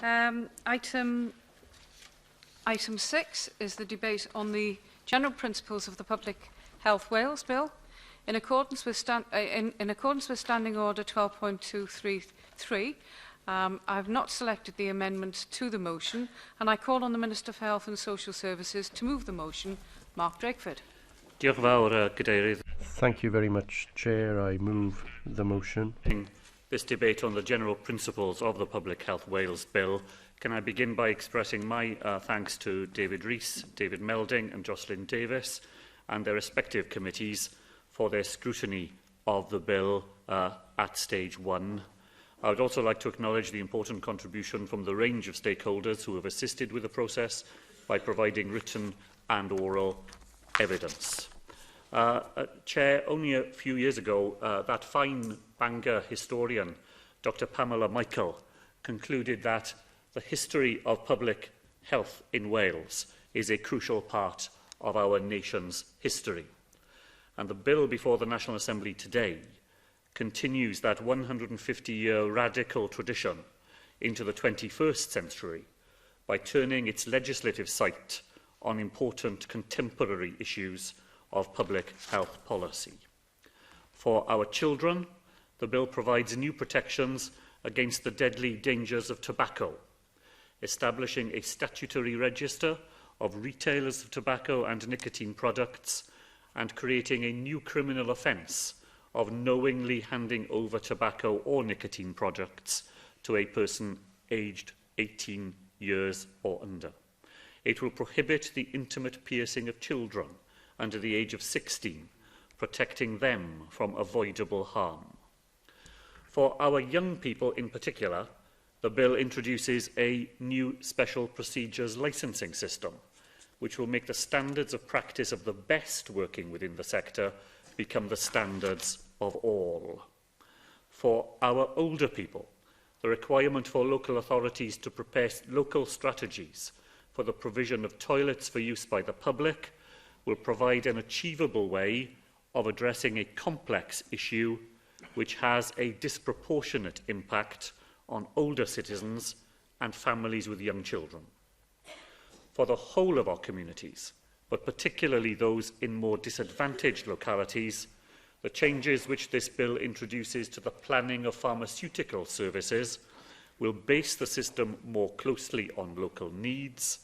Item 6 is the debate on the general principles of the Public Health Wales Bill. In accordance with, in accordance with Standing Order 12.233, I have not selected the amendment to the motion, and I call on the Minister for Health and Social Services to move the motion. Mark Drakeford. Diolch yn fawr, Cadeirydd. Thank you very much, Chair. I move the motion. This debate on the general principles of the Public Health Wales Bill, can I begin by expressing my thanks to David Rees, David Melding and Jocelyn Davies and their respective committees for their scrutiny of the bill at stage 1. I would also like to acknowledge the important contribution from the range of stakeholders who have assisted with the process by providing written and oral evidence. Chair, only a few years ago, that fine Bangor historian, Dr Pamela Michael, concluded that the history of public health in Wales is a crucial part of our nation's history. And the bill before the National Assembly today continues that 150-year radical tradition into the 21st century by turning its legislative sight on important contemporary issues of public health policy. For our children, the bill provides new protections against the deadly dangers of tobacco, establishing a statutory register of retailers of tobacco and nicotine products, and creating a new criminal offence of knowingly handing over tobacco or nicotine products to a person aged 18 years or under. It will prohibit the intimate piercing of children under the age of 16, protecting them from avoidable harm. For our young people in particular, the bill introduces a new special procedures licensing system, which will make the standards of practice of the best working within the sector become the standards of all. For our older people, the requirement for local authorities to prepare local strategies for the provision of toilets for use by the public will provide an achievable way of addressing a complex issue which has a disproportionate impact on older citizens and families with young children. For the whole of our communities, but particularly those in more disadvantaged localities, the changes which this bill introduces to the planning of pharmaceutical services will base the system more closely on local needs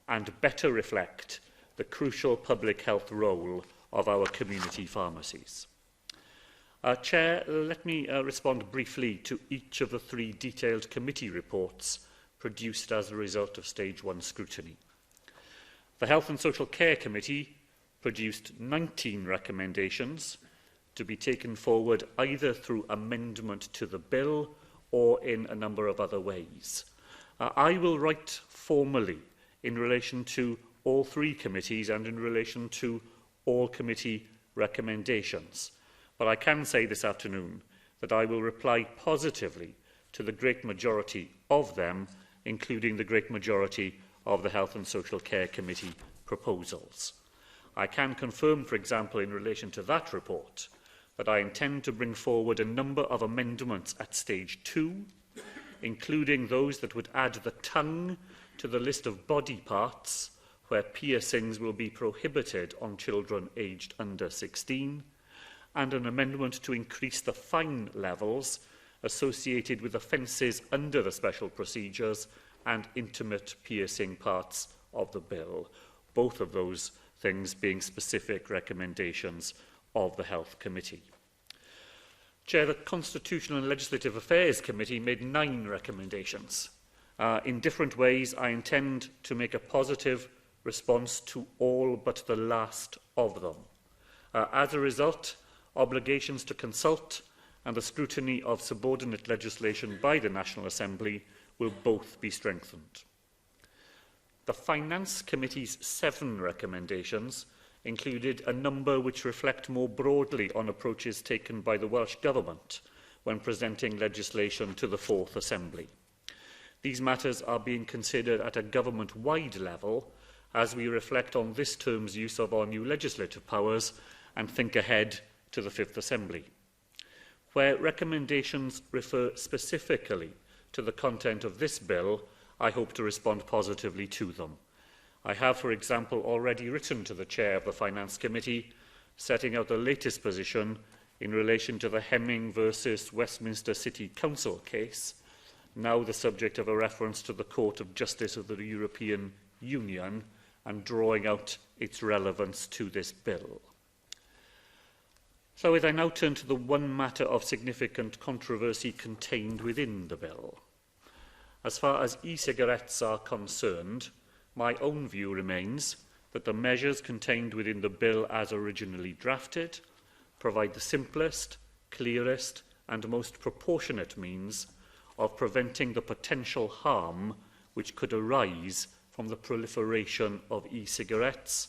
and better reflect the crucial public health role of our community pharmacies. Chair, let me respond briefly to each of the 3 detailed committee reports produced as a result of Stage 1 scrutiny. The Health and Social Care Committee produced 19 recommendations to be taken forward either through amendment to the bill or in a number of other ways. I will write formally in relation to all 3 committees and in relation to all committee recommendations. But I can say this afternoon that I will reply positively to the great majority of them, including the great majority of the Health and Social Care Committee proposals. I can confirm, for example, in relation to that report, that I intend to bring forward a number of amendments at stage 2, including those that would add the tongue to the list of body parts where piercings will be prohibited on children aged under 16, and an amendment to increase the fine levels associated with offences under the special procedures and intimate piercing parts of the bill, both of those things being specific recommendations of the Health Committee. Chair, the Constitutional and Legislative Affairs Committee made 9 recommendations. In different ways, I intend to make a positive response to all but the last of them. As a result, obligations to consult and the scrutiny of subordinate legislation by the National Assembly will both be strengthened. The Finance Committee's 7 recommendations included a number which reflect more broadly on approaches taken by the Welsh Government when presenting legislation to the 4th Assembly. These matters are being considered at a government-wide level as we reflect on this term's use of our new legislative powers and think ahead to the 5th Assembly. Where recommendations refer specifically to the content of this bill, I hope to respond positively to them. I have, for example, already written to the Chair of the Finance Committee, setting out the latest position in relation to the Hemming versus Westminster City Council case, now the subject of a reference to the Court of Justice of the European Union, and drawing out its relevance to this bill. So as I now turn to the one matter of significant controversy contained within the bill. As far as e-cigarettes are concerned, my own view remains that the measures contained within the bill as originally drafted provide the simplest, clearest and most proportionate means of preventing the potential harm which could arise from the proliferation of e-cigarettes,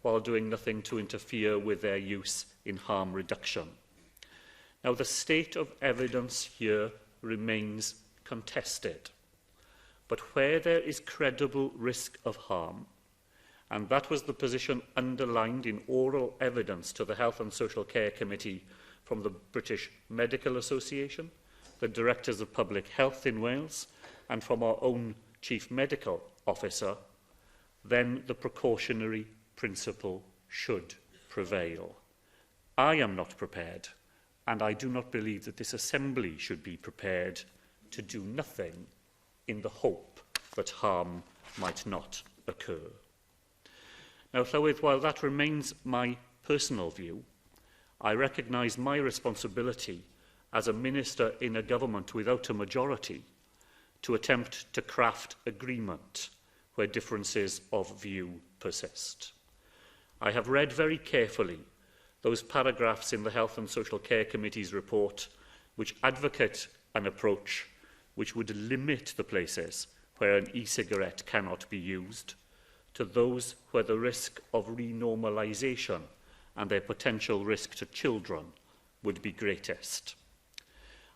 while doing nothing to interfere with their use in harm reduction. Now, the state of evidence here remains contested, but where there is credible risk of harm, and that was the position underlined in oral evidence to the Health and Social Care Committee from the British Medical Association, the Directors of Public Health in Wales, and from our own Chief Medical Officer, then the precautionary principle should prevail. I am not prepared, and I do not believe that this Assembly should be prepared to do nothing in the hope that harm might not occur. Now, Llywydd, while that remains my personal view, I recognise my responsibility as a minister in a government without a majority to attempt to craft agreement where differences of view persist. I have read very carefully those paragraphs in the Health and Social Care Committee's report which advocate an approach which would limit the places where an e-cigarette cannot be used to those where the risk of renormalisation and their potential risk to children would be greatest.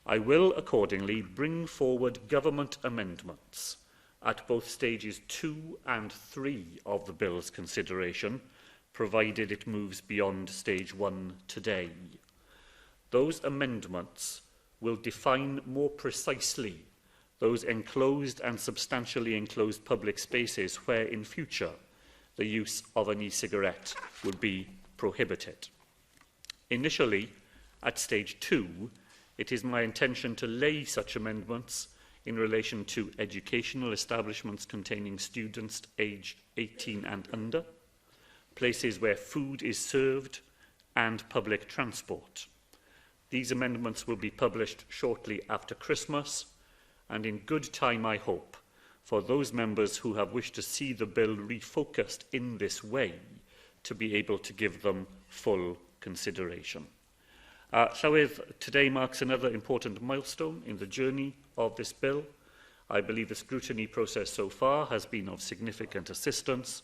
I will accordingly bring forward government amendments at both stages 2 and 3 of the bill's consideration, provided it moves beyond stage 1 today. Those amendments will define more precisely those enclosed and substantially enclosed public spaces where in future the use of an e-cigarette would be prohibited. Initially, at stage 2, it is my intention to lay such amendments in relation to educational establishments containing students aged 18 and under, places where food is served, and public transport. These amendments will be published shortly after Christmas, and in good time, I hope, for those members who have wished to see the bill refocused in this way to be able to give them full consideration. Llywydd, today marks another important milestone in the journey of this bill. I believe the scrutiny process so far has been of significant assistance,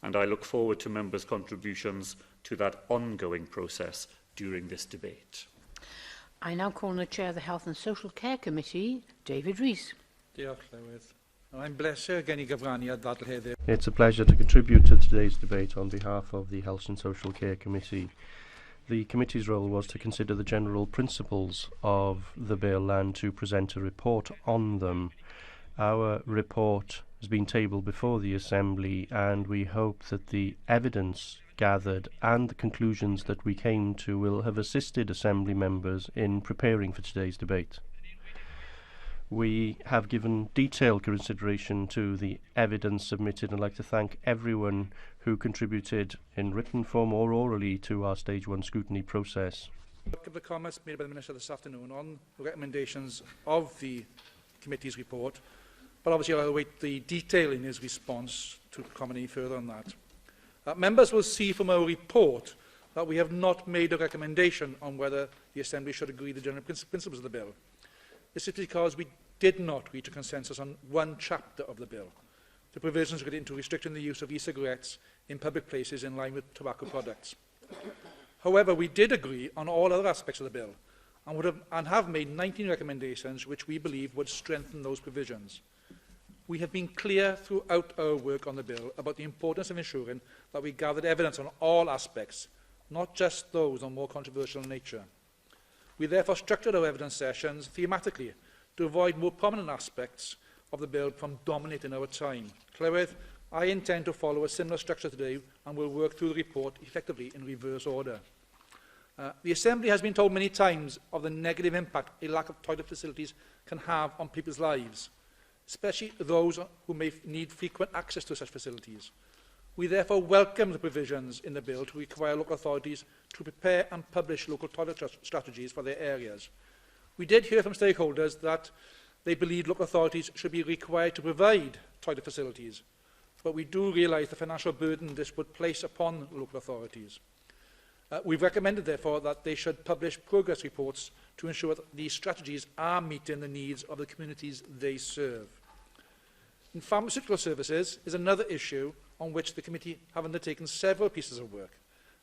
and I look forward to members' contributions to that ongoing process during this debate. I now call on the Chair of the Health and Social Care Committee, David Rees. Diolch, Llywydd. I'm bleser gen I gyfraniad ddadl heddiw. It's a pleasure to contribute to today's debate on behalf of the Health and Social Care Committee. The committee's role was to consider the general principles of the bill and to present a report on them. Our report has been tabled before the Assembly, and we hope that the evidence gathered and the conclusions that we came to will have assisted Assembly members in preparing for today's debate. We have given detailed consideration to the evidence submitted, and I'd like to thank everyone who contributed in written form or orally to our Stage 1 scrutiny process. A couple of comments made by the Minister this afternoon on the recommendations of the committee's report, but obviously I'll await the detail in his response to comment any further on that. Members will see from our report that we have not made a recommendation on whether the Assembly should agree the general principles of the bill. This is because we did not reach a consensus on one chapter of the bill, the provisions relating to restricting the use of e-cigarettes in public places in line with tobacco products. However, we did agree on all other aspects of the bill and have made 19 recommendations which we believe would strengthen those provisions. We have been clear throughout our work on the bill about the importance of ensuring that we gathered evidence on all aspects, not just those of more controversial nature. We therefore structured our evidence sessions thematically to avoid more prominent aspects of the bill from dominating our time. Clywed, I intend to follow a similar structure today and will work through the report effectively in reverse order. The Assembly has been told many times of the negative impact a lack of toilet facilities can have on people's lives, especially those who may need frequent access to such facilities. We therefore welcome the provisions in the bill to require local authorities to prepare and publish local toilet strategies for their areas. We did hear from stakeholders that they believe local authorities should be required to provide toilet facilities, but we do realise the financial burden this would place upon local authorities. We've recommended, therefore, that they should publish progress reports to ensure that these strategies are meeting the needs of the communities they serve. In pharmaceutical services is another issue on which the committee have undertaken several pieces of work.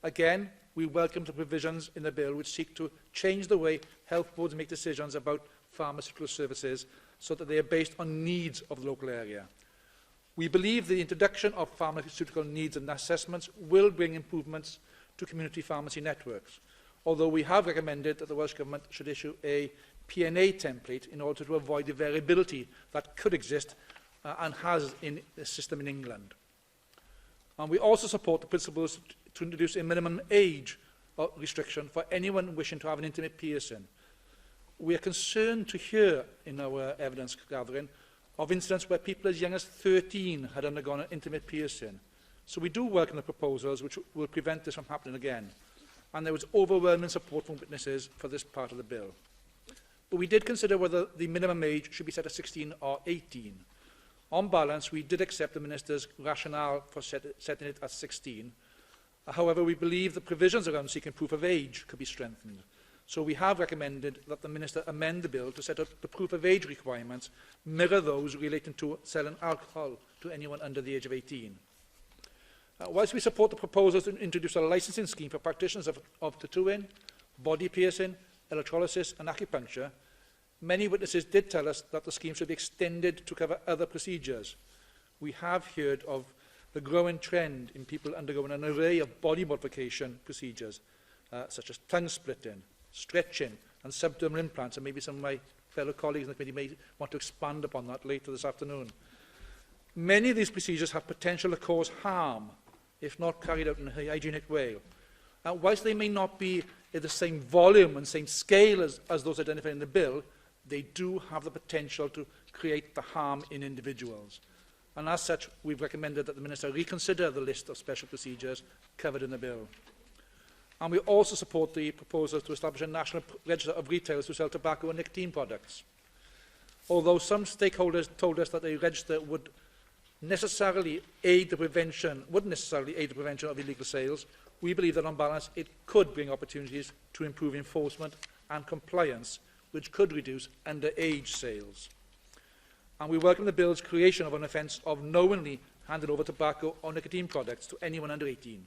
Again, we welcome the provisions in the bill which seek to change the way health boards make decisions about pharmaceutical services so that they are based on needs of the local area. We believe the introduction of pharmaceutical needs and assessments will bring improvements to community pharmacy networks, although we have recommended that the Welsh Government should issue a P&A template in order to avoid the variability that could exist and has in the system in England. And we also support the principles to introduce a minimum age restriction for anyone wishing to have an intimate piercing. We are concerned to hear in our evidence gathering of incidents where people as young as 13 had undergone an intimate piercing. So we do welcome the proposals which will prevent this from happening again. And there was overwhelming support from witnesses for this part of the bill. But we did consider whether the minimum age should be set at 16 or 18. On balance, we did accept the Minister's rationale for setting it at 16. However, we believe the provisions around seeking proof of age could be strengthened. So we have recommended that the Minister amend the bill to set up the proof of age requirements mirror those relating to selling alcohol to anyone under the age of 18. Whilst we support the proposals to introduce a licensing scheme for practitioners of tattooing, body piercing, electrolysis and acupuncture, many witnesses did tell us that the scheme should be extended to cover other procedures. We have heard of the growing trend in people undergoing an array of body modification procedures, such as tongue splitting, stretching and subdermal implants, and maybe some of my fellow colleagues in the committee may want to expand upon that later this afternoon. Many of these procedures have potential to cause harm if not carried out in a hygienic way. Whilst they may not be at the same volume and same scale as those identified in the bill, they do have the potential to create the harm in individuals. And as such, we've recommended that the Minister reconsider the list of special procedures covered in the bill. And we also support the proposal to establish a national register of retailers who sell tobacco and nicotine products. Although some stakeholders told us that a register would necessarily aid the prevention of illegal sales, we believe that on balance it could bring opportunities to improve enforcement and compliance, which could reduce underage sales. And we welcome the bill's creation of an offence of knowingly handing over tobacco or nicotine products to anyone under 18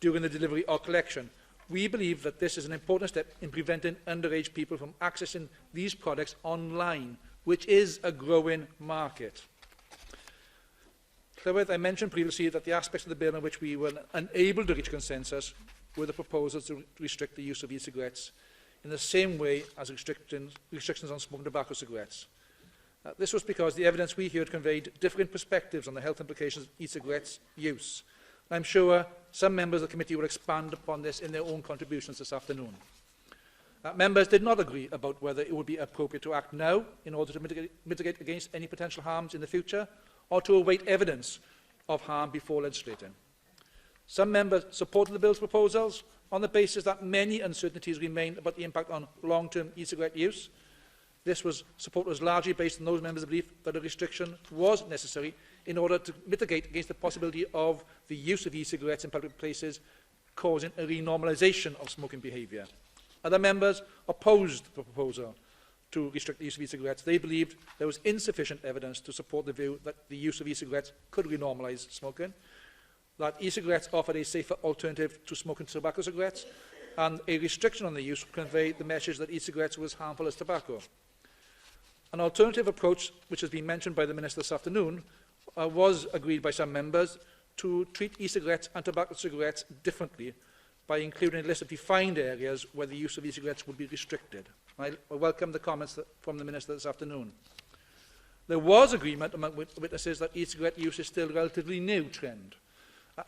during the delivery or collection. We believe that this is an important step in preventing underage people from accessing these products online, which is a growing market. Clywed, I mentioned previously that the aspects of the bill in which we were unable to reach consensus were the proposals to restrict the use of e-cigarettes in the same way as restrictions on smoking tobacco cigarettes. This was because the evidence we heard conveyed different perspectives on the health implications of e-cigarettes use. I'm sure some members of the committee will expand upon this in their own contributions this afternoon. Members did not agree about whether it would be appropriate to act now in order to mitigate against any potential harms in the future, or to await evidence of harm before legislating. Some members supported the bill's proposals on the basis that many uncertainties remain about the impact on long-term e-cigarette use. This support was largely based on those members' belief that a restriction was necessary in order to mitigate against the possibility of the use of e-cigarettes in public places causing a renormalisation of smoking behaviour. Other members opposed the proposal to restrict the use of e-cigarettes. They believed there was insufficient evidence to support the view that the use of e-cigarettes could renormalise smoking, that e-cigarettes offered a safer alternative to smoking tobacco cigarettes, and a restriction on the use would convey the message that e-cigarettes were as harmful as tobacco. An alternative approach, which has been mentioned by the Minister this afternoon, was agreed by some members to treat e-cigarettes and tobacco cigarettes differently by including a list of defined areas where the use of e-cigarettes would be restricted. I welcome the comments from the Minister this afternoon. There was agreement among witnesses that e-cigarette use is still a relatively new trend,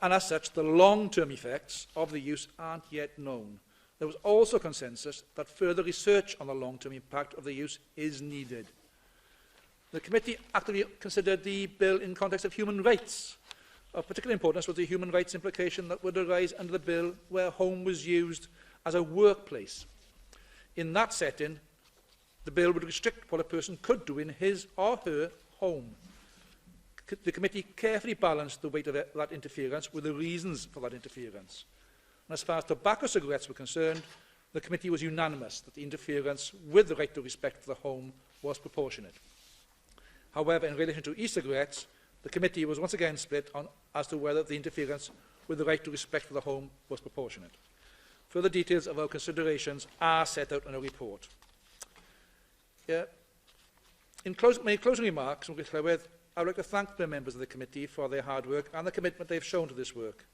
and as such, the long-term effects of the use aren't yet known. There was also consensus that further research on the long-term impact of the use is needed. The committee actively considered the bill in context of human rights. Of particular importance was the human rights implication that would arise under the bill where home was used as a workplace. In that setting, the bill would restrict what a person could do in his or her home. The committee carefully balanced the weight of that interference with the reasons for that interference. And as far as tobacco cigarettes were concerned, the committee was unanimous that the interference with the right to respect for the home was proportionate. However, in relation to e-cigarettes, the committee was once again split on as to whether the interference with the right to respect for the home was proportionate. Further details of our considerations are set out in a report. In my closing remarks, I would like to thank the members of the committee for their hard work and the commitment they have shown to this work.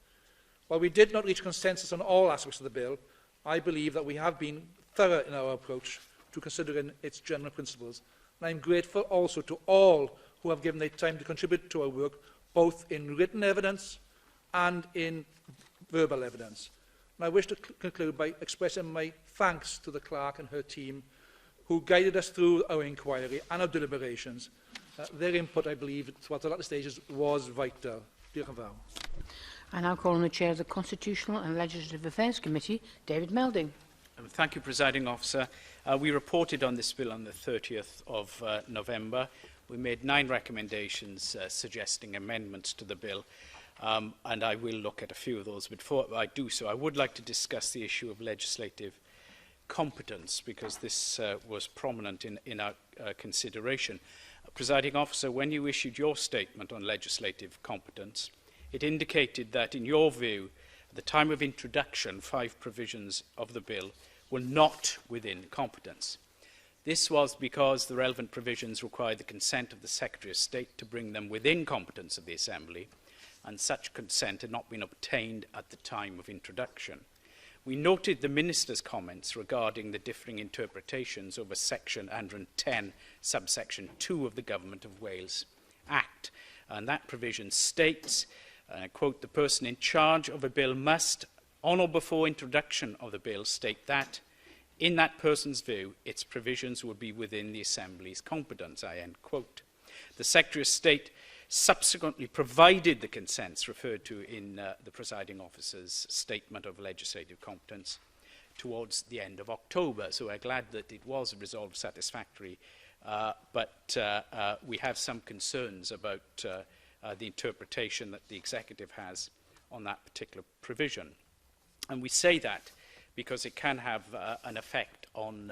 While we did not reach consensus on all aspects of the bill, I believe that we have been thorough in our approach to considering its general principles. And I am grateful also to all who have given their time to contribute to our work, both in written evidence and in verbal evidence. And I wish to conclude by expressing my thanks to the clerk and her team who guided us through our inquiry and our deliberations. Their input, I believe, towards the latter stages was vital. Diolch yn fawr. I now call on the Chair of the Constitutional and Legislative Affairs Committee, David Melding. Thank you, Presiding Officer. We reported on this bill on the 30th of November. We made 9 recommendations suggesting amendments to the bill, and I will look at a few of those. But before I do so, I would like to discuss the issue of legislative competence, because this was prominent in our consideration. Presiding Officer, when you issued your statement on legislative competence, it indicated that, in your view, at the time of introduction, 5 provisions of the bill were not within competence. This was because the relevant provisions required the consent of the Secretary of State to bring them within competence of the Assembly, and such consent had not been obtained at the time of introduction. We noted the Minister's comments regarding the differing interpretations over Section 110, subsection 2 of the Government of Wales Act, and that provision states, and I quote, "The person in charge of a bill must, on or before introduction of the bill, state that, in that person's view, its provisions would be within the Assembly's competence," I end quote. The Secretary of State subsequently provided the consents referred to in the Presiding Officer's statement of legislative competence towards the end of October. So we're glad that it was resolved satisfactorily, but we have some concerns about the interpretation that the Executive has on that particular provision. And we say that because it can have an effect on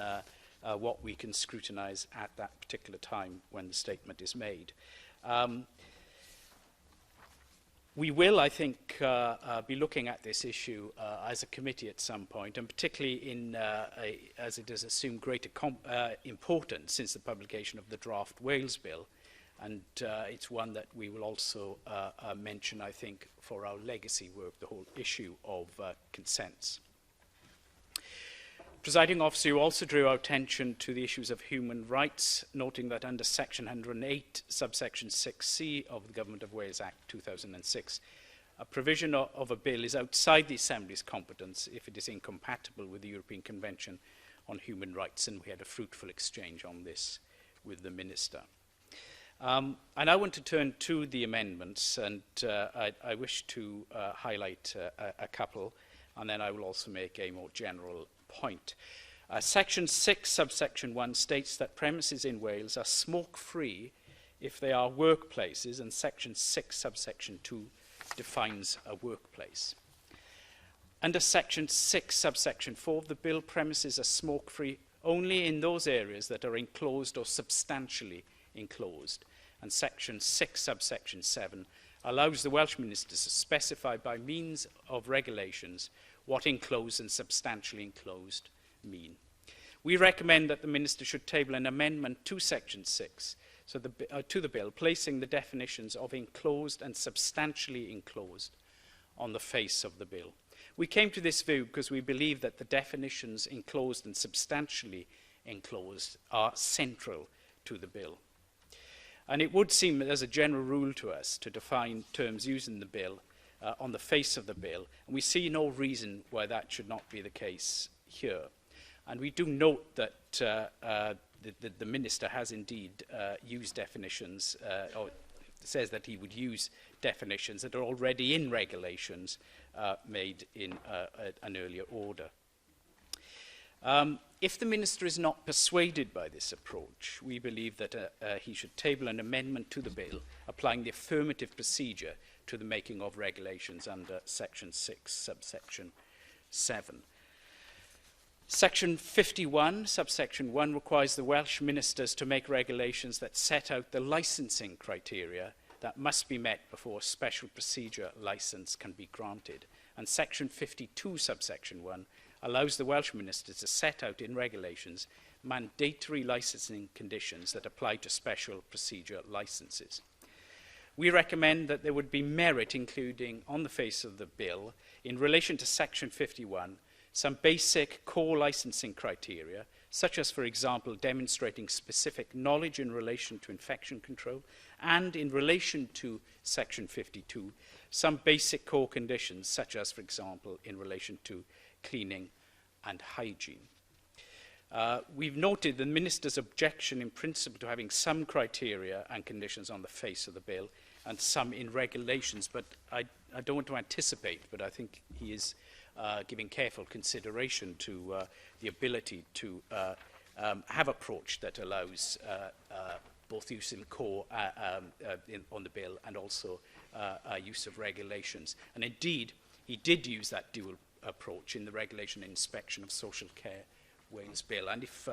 what we can scrutinise at that particular time when the statement is made. We will, I think, be looking at this issue as a committee at some point, and particularly as it has assumed greater importance since the publication of the draft Wales Bill, and it's one that we will also mention, I think, for our legacy work, the whole issue of consents. Presiding Officer, you also drew our attention to the issues of human rights, noting that under Section 108, subsection 6C of the Government of Wales Act 2006, a provision of a bill is outside the Assembly's competence if it is incompatible with the European Convention on Human Rights, and we had a fruitful exchange on this with the Minister. And I want to turn to the amendments, and I wish to highlight a couple, and then I will also make a more general point. Section 6, subsection 1 states that premises in Wales are smoke-free if they are workplaces, and Section 6, subsection 2 defines a workplace. Under Section 6, subsection 4 of the bill, premises are smoke-free only in those areas that are enclosed or substantially enclosed, and Section 6, subsection 7 allows the Welsh Minister to specify by means of regulations what enclosed and substantially enclosed mean. We recommend that the Minister should table an amendment to Section 6 to the bill, placing the definitions of enclosed and substantially enclosed on the face of the bill. We came to this view because we believe that the definitions enclosed and substantially enclosed are central to the bill. And it would seem as a general rule to us to define terms used in the bill on the face of the bill, and we see no reason why that should not be the case here. And we do note that the Minister has indeed used definitions, or says that he would use definitions that are already in regulations made in an earlier order. If the Minister is not persuaded by this approach, we believe that he should table an amendment to the bill applying the affirmative procedure to the making of regulations under Section 6, subsection 7. Section 51, subsection 1, requires the Welsh ministers to make regulations that set out the licensing criteria that must be met before a special procedure licence can be granted. And Section 52, subsection 1, allows the Welsh ministers to set out in regulations mandatory licensing conditions that apply to special procedure licences. We recommend that there would be merit including on the face of the bill, in relation to Section 51, some basic core licensing criteria, such as, for example, demonstrating specific knowledge in relation to infection control, and in relation to Section 52, some basic core conditions, such as, for example, in relation to cleaning and hygiene. We've noted the Minister's objection in principle to having some criteria and conditions on the face of the bill and some in regulations, but I don't want to anticipate, but I think he is giving careful consideration to the ability to have approach that allows both use in core on the bill and also use of regulations. And indeed, he did use that dual approach in the regulation and inspection of social care Wales bill. And if,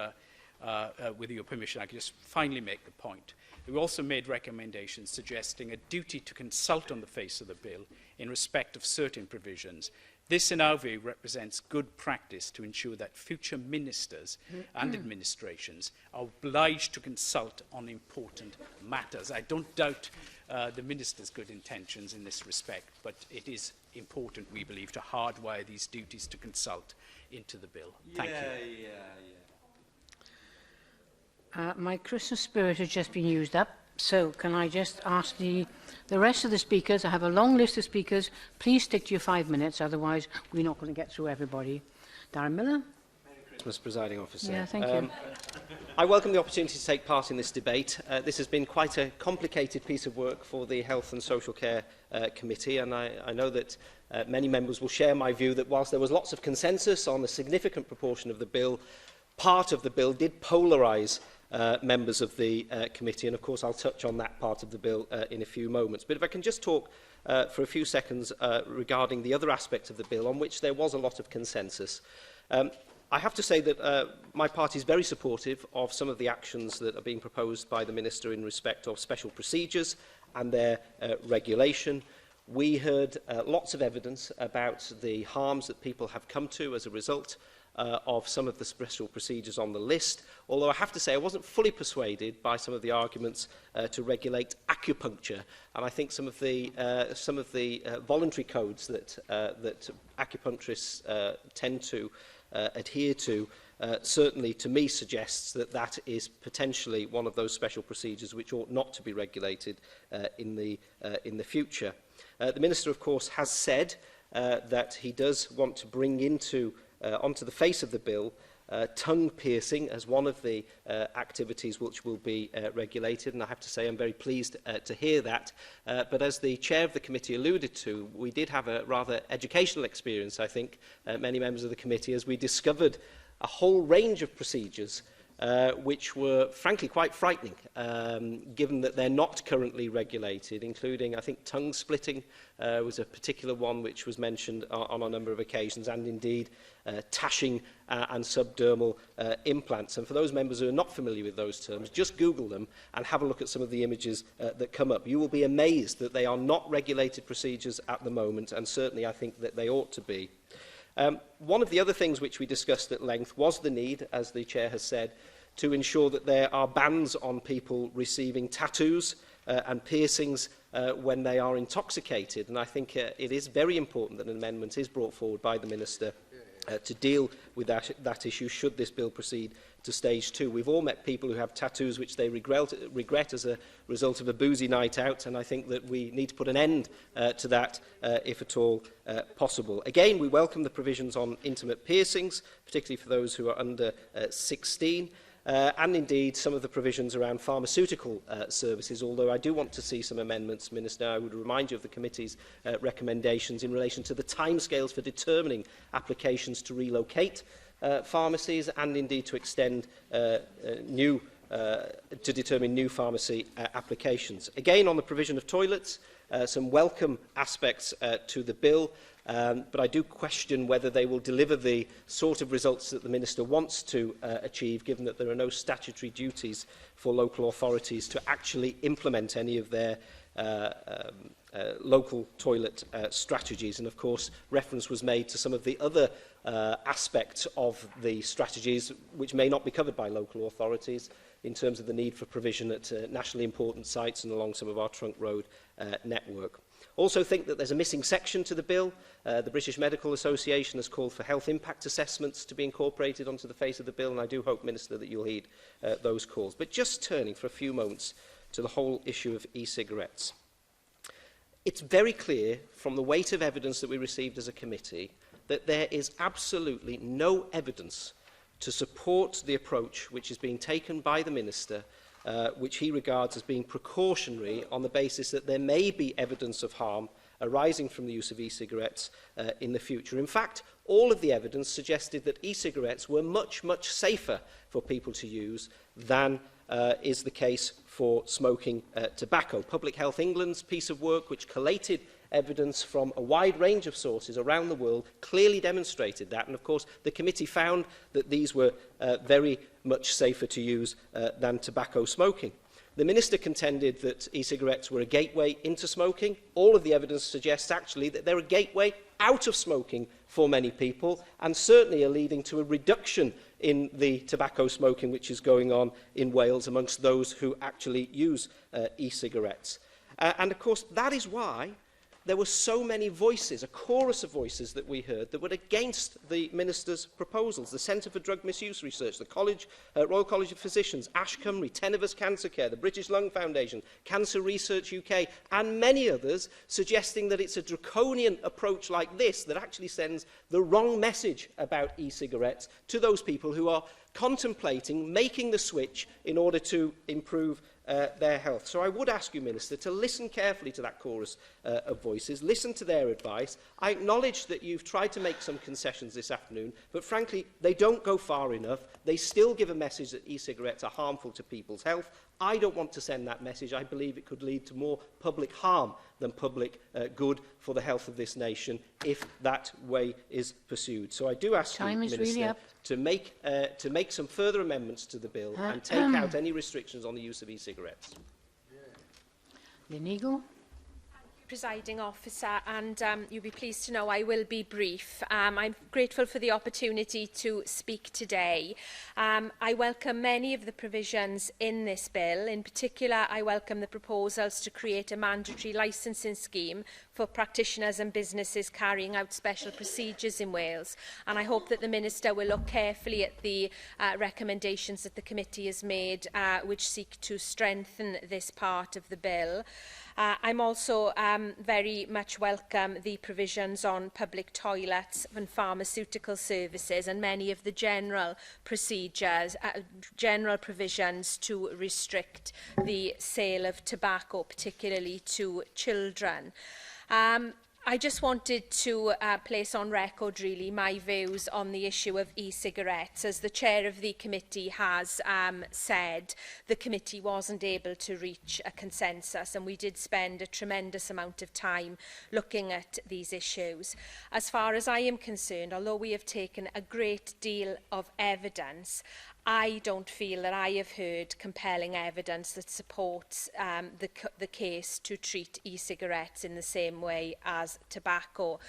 with your permission, I could just finally make the point. We also made recommendations suggesting a duty to consult on the face of the bill in respect of certain provisions. This, in our view, represents good practice to ensure that future ministers and administrations are obliged to consult on important matters. I don't doubt the minister's good intentions in this respect, but it is important, we believe, to hardwire these duties to consult into the bill. Thank you. My Christmas spirit has just been used up, so can I just ask the rest of the speakers, I have a long list of speakers, please stick to your 5 minutes, otherwise we're not going to get through everybody. Darren Millar. Merry Christmas, Presiding Officer. Yeah, thank you. I welcome the opportunity to take part in this debate. This has been quite a complicated piece of work for the Health and Social Care Committee, and I know that many members will share my view that whilst there was lots of consensus on a significant proportion of the bill, part of the bill did polarise members of the committee, and of course I'll touch on that part of the bill in a few moments. But if I can just talk for a few seconds regarding the other aspects of the bill on which there was a lot of consensus. I have to say that my party is very supportive of some of the actions that are being proposed by the Minister in respect of special procedures and their regulation. We heard lots of evidence about the harms that people have come to as a result of some of the special procedures on the list, although I have to say I wasn't fully persuaded by some of the arguments to regulate acupuncture, and I think some of the voluntary codes that acupuncturists tend to adhere to certainly to me suggests that that is potentially one of those special procedures which ought not to be regulated in the future. The Minister, of course, has said that he does want to bring onto the face of the bill tongue piercing as one of the activities which will be regulated, and I have to say I'm very pleased to hear that. But as the chair of the committee alluded to, we did have a rather educational experience, I think, many members of the committee, as we discovered a whole range of procedures which were frankly quite frightening, given that they're not currently regulated, including, I think, tongue splitting was a particular one which was mentioned on a number of occasions, and indeed tashing and subdermal implants. And for those members who are not familiar with those terms, just Google them and have a look at some of the images that come up. You will be amazed that they are not regulated procedures at the moment, and certainly I think that they ought to be. One of the other things which we discussed at length was the need, as the Chair has said, to ensure that there are bans on people receiving tattoos and piercings when they are intoxicated. And I think it is very important that an amendment is brought forward by the Minister to deal with that issue should this bill proceed to stage 2. We've all met people who have tattoos which they regret as a result of a boozy night out, and I think that we need to put an end to that if at all possible. Again, we welcome the provisions on intimate piercings, particularly for those who are under 16. And indeed some of the provisions around pharmaceutical services, although I do want to see some amendments, Minister. I would remind you of the committee's recommendations in relation to the timescales for determining applications to relocate pharmacies and indeed to extend to determine new pharmacy applications. Again, on the provision of toilets, some welcome aspects to the bill. But I do question whether they will deliver the sort of results that the Minister wants to achieve, given that there are no statutory duties for local authorities to actually implement any of their local toilet strategies. And of course, reference was made to some of the other aspects of the strategies which may not be covered by local authorities in terms of the need for provision at nationally important sites and along some of our trunk road network. Also think that there's a missing section to the bill. The British Medical Association has called for health impact assessments to be incorporated onto the face of the bill, and I do hope, Minister, that you'll heed those calls. But just turning for a few moments to the whole issue of e-cigarettes. It's very clear from the weight of evidence that we received as a committee that there is absolutely no evidence to support the approach which is being taken by the Minister, which he regards as being precautionary on the basis that there may be evidence of harm arising from the use of e-cigarettes in the future. In fact, all of the evidence suggested that e-cigarettes were much, much safer for people to use than is the case for smoking tobacco. Public Health England's piece of work, which collated evidence from a wide range of sources around the world, clearly demonstrated that. And of course, the committee found that these were very much safer to use than tobacco smoking. The Minister contended that e-cigarettes were a gateway into smoking. All of the evidence suggests actually that they're a gateway out of smoking for many people, and certainly are leading to a reduction in the tobacco smoking which is going on in Wales amongst those who actually use e-cigarettes. And of course, that is why there were so many voices, a chorus of voices that we heard that were against the Minister's proposals. The Centre for Drug Misuse Research, the Royal College of Physicians, Ash Cymru, Tenefus Cancer Care, the British Lung Foundation, Cancer Research UK, and many others, suggesting that it's a draconian approach like this that actually sends the wrong message about e-cigarettes to those people who are contemplating making the switch in order to improve their health. So I would ask you, Minister, to listen carefully to that chorus of voices, listen to their advice. I acknowledge that you've tried to make some concessions this afternoon, but frankly, they don't go far enough. They still give a message that e-cigarettes are harmful to people's health. I don't want to send that message. I believe it could lead to more public harm than public good for the health of this nation if that way is pursued. So I do ask you, Minister, really to make some further amendments to the bill and take out any restrictions on the use of e-cigarettes. Legal. Presiding officer, and you'll be pleased to know I will be brief. I'm grateful for the opportunity to speak today. I welcome many of the provisions in this bill. In particular, I welcome the proposals to create a mandatory licensing scheme for practitioners and businesses carrying out special procedures in Wales. And I hope that the Minister will look carefully at the recommendations that the committee has made, which seek to strengthen this part of the bill. I'm also very much welcome the provisions on public toilets and pharmaceutical services and many of the general procedures, general provisions to restrict the sale of tobacco, particularly to children. I just wanted to place on record, really, my views on the issue of e-cigarettes. As the chair of the committee has said, the committee wasn't able to reach a consensus, and we did spend a tremendous amount of time looking at these issues. As far as I am concerned, although we have taken a great deal of evidence, I don't feel that I have heard compelling evidence that supports the case to treat e-cigarettes in the same way as tobacco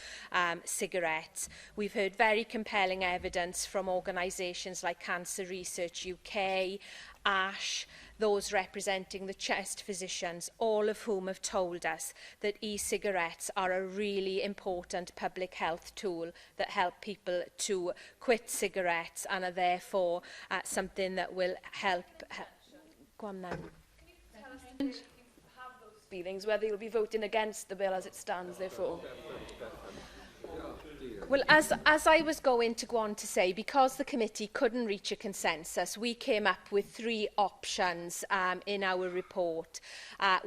cigarettes. We've heard very compelling evidence from organisations like Cancer Research UK ASH, those representing the chest physicians, all of whom have told us that e-cigarettes are a really important public health tool that help people to quit cigarettes and are therefore something that will help. Go on then. Feelings, whether you'll be voting against the bill as it stands, therefore. Well, as I was going to go on to say, because the committee couldn't reach a consensus, we came up with 3 options in our report,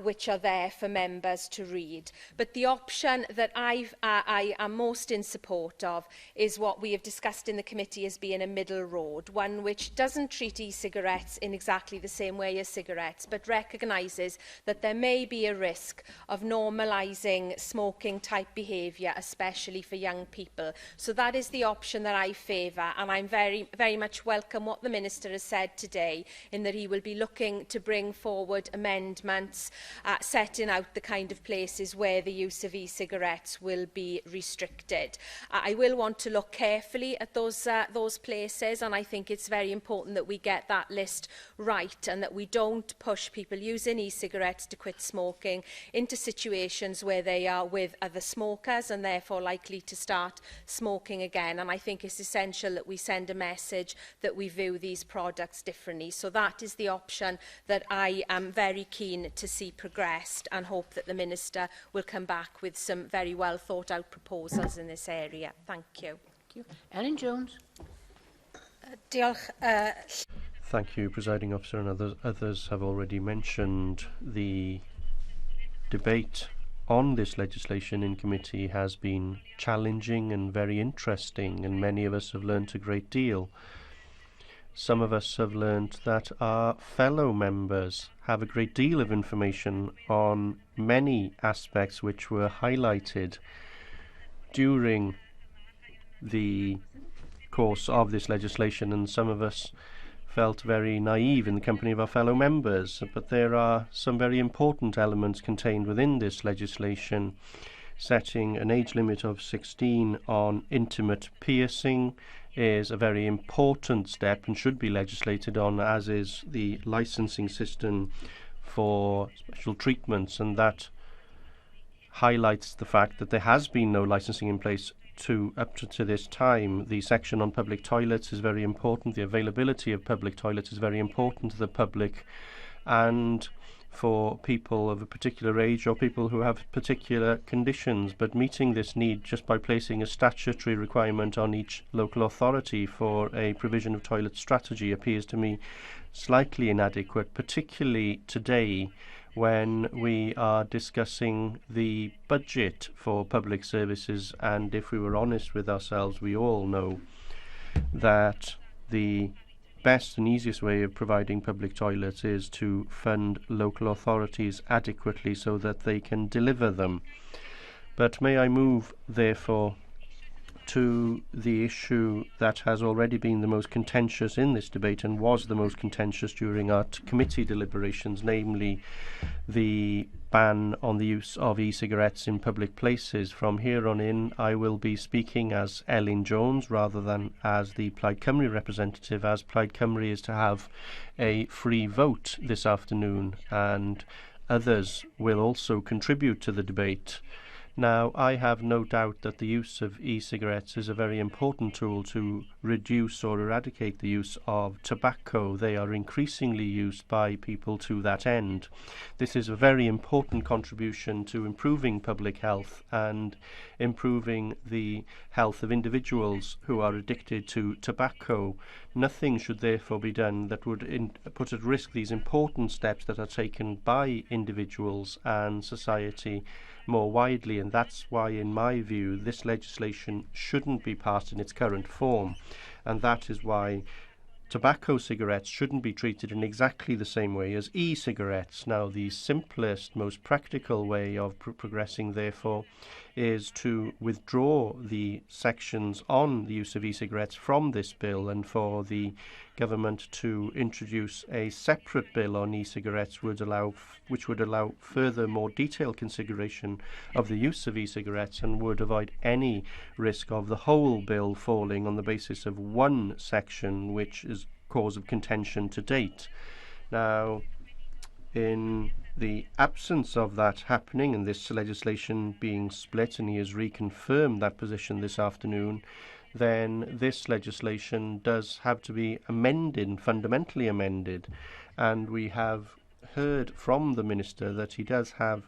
which are there for members to read. But the option that I am most in support of is what we have discussed in the committee as being a middle road, one which doesn't treat e-cigarettes in exactly the same way as cigarettes, but recognises that there may be a risk of normalising smoking-type behaviour, especially for young people. So that is the option that I favour, and I'm very much welcome what the Minister has said today, in that he will be looking to bring forward amendments setting out the kind of places where the use of e-cigarettes will be restricted. I will want to look carefully at those places, and I think it's very important that we get that list right and that we don't push people using e-cigarettes to quit smoking into situations where they are with other smokers and therefore likely to start smoking again. And I think it's essential that we send a message that we view these products differently. So that is the option that I am very keen to see progressed, and hope that the Minister will come back with some very well thought out proposals in this area. Thank you. Thank you. Ellen Jones. Thank you, Presiding Officer, and others have already mentioned the debate on this legislation in committee has been challenging and very interesting, and many of us have learnt a great deal. Some of us have learnt that our fellow members have a great deal of information on many aspects which were highlighted during the course of this legislation, and some of us felt very naive in the company of our fellow members. But there are some very important elements contained within this legislation. Setting an age limit of 16 on intimate piercing is a very important step and should be legislated on, as is the licensing system for special treatments, and that highlights the fact that there has been no licensing in place up to this time. The section on public toilets is very important. The availability of public toilets is very important to the public, and for people of a particular age or people who have particular conditions. But meeting this need just by placing a statutory requirement on each local authority for a provision of toilet strategy appears to me slightly inadequate, particularly today when we are discussing the budget for public services. And if we were honest with ourselves, we all know that the best and easiest way of providing public toilets is to fund local authorities adequately so that they can deliver them. But may I move, therefore, to the issue that has already been the most contentious in this debate and was the most contentious during our committee deliberations, namely the ban on the use of e-cigarettes in public places. From here on in, I will be speaking as Elin Jones rather than as the Plaid Cymru representative, as Plaid Cymru is to have a free vote this afternoon, and others will also contribute to the debate. Now, I have no doubt that the use of e-cigarettes is a very important tool to reduce or eradicate the use of tobacco. They are increasingly used by people to that end. This is a very important contribution to improving public health and improving the health of individuals who are addicted to tobacco. Nothing should therefore be done that would put at risk these important steps that are taken by individuals and society more widely, and that's why, in my view, this legislation shouldn't be passed in its current form, and that is why tobacco cigarettes shouldn't be treated in exactly the same way as e-cigarettes. Now, the simplest, most practical way of progressing, therefore, is to withdraw the sections on the use of e-cigarettes from this bill, and for the government to introduce a separate bill on e-cigarettes which would allow further, more detailed consideration of the use of e-cigarettes and would avoid any risk of the whole bill falling on the basis of one section, which is cause of contention to date. Now, in the absence of that happening and this legislation being split, and he has reconfirmed that position this afternoon, then this legislation does have to be amended, fundamentally amended. And we have heard from the Minister that he does have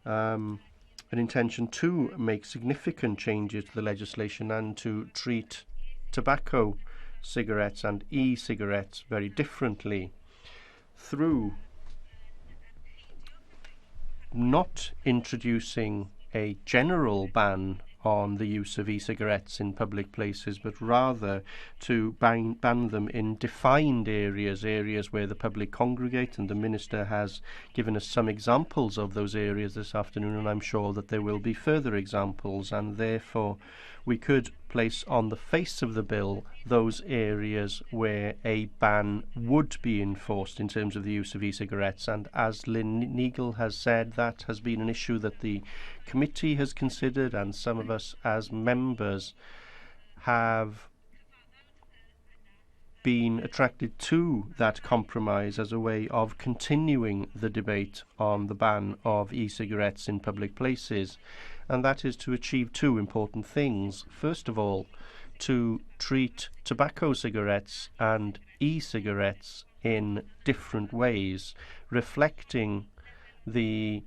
an intention to make significant changes to the legislation and to treat tobacco cigarettes and e-cigarettes very differently through not introducing a general ban on the use of e-cigarettes in public places, but rather to ban them in defined areas where the public congregate, and the Minister has given us some examples of those areas this afternoon, and I'm sure that there will be further examples, and therefore we could place on the face of the bill those areas where a ban would be enforced in terms of the use of e-cigarettes. And as Lynn Neagle has said, that has been an issue that the committee has considered, and some of us as members have been attracted to that compromise as a way of continuing the debate on the ban of e-cigarettes in public places. And that is to achieve two important things. First of all, to treat tobacco cigarettes and e-cigarettes in different ways, reflecting the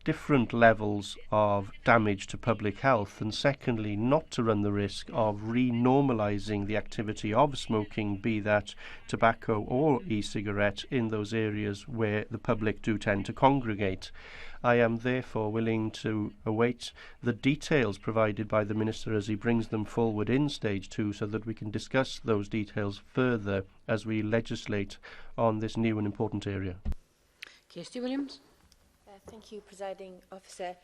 different levels of damage to public health, and secondly, not to run the risk of renormalising the activity of smoking, be that tobacco or e-cigarette, in those areas where the public do tend to congregate. I am therefore willing to await the details provided by the Minister as he brings them forward in stage 2, so that we can discuss those details further as we legislate on this new and important area. Kirsty Williams. Thank you, Presiding Officer.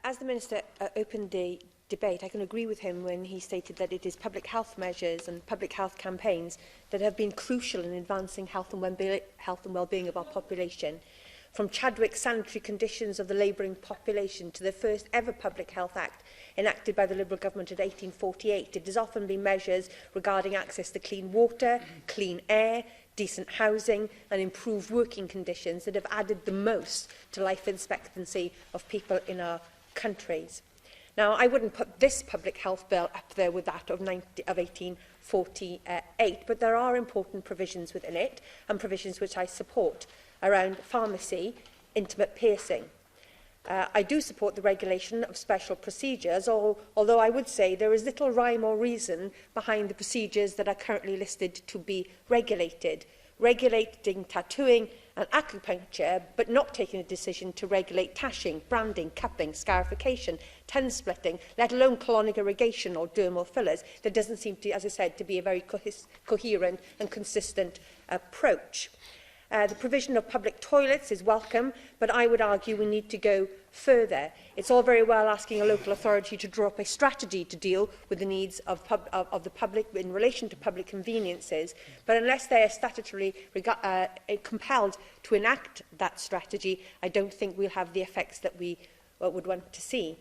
As the Minister opened the debate, I can agree with him when he stated that it is public health measures and public health campaigns that have been crucial in advancing health and well-being of our population. From Chadwick's sanitary conditions of the labouring population to the first ever Public Health Act enacted by the Liberal government in 1848, it has often been measures regarding access to clean water, clean air, decent housing and improved working conditions that have added the most to life expectancy of people in our countries. Now, I wouldn't put this public health bill up there with that of 1848, but there are important provisions within it, and provisions which I support, around pharmacy, intimate piercing. I do support the regulation of special procedures, although I would say there is little rhyme or reason behind the procedures that are currently listed to be regulated. Regulating tattooing and acupuncture, but not taking a decision to regulate tashing, branding, cupping, scarification, tongue splitting, let alone colonic irrigation or dermal fillers. There doesn't seem to, as I said, to be a very coherent and consistent approach. The provision of public toilets is welcome, but I would argue we need to go further. It's all very well asking a local authority to draw up a strategy to deal with the needs of the public in relation to public conveniences, but unless they are statutorily compelled to enact that strategy, I don't think we'll have the effects that we would want to see.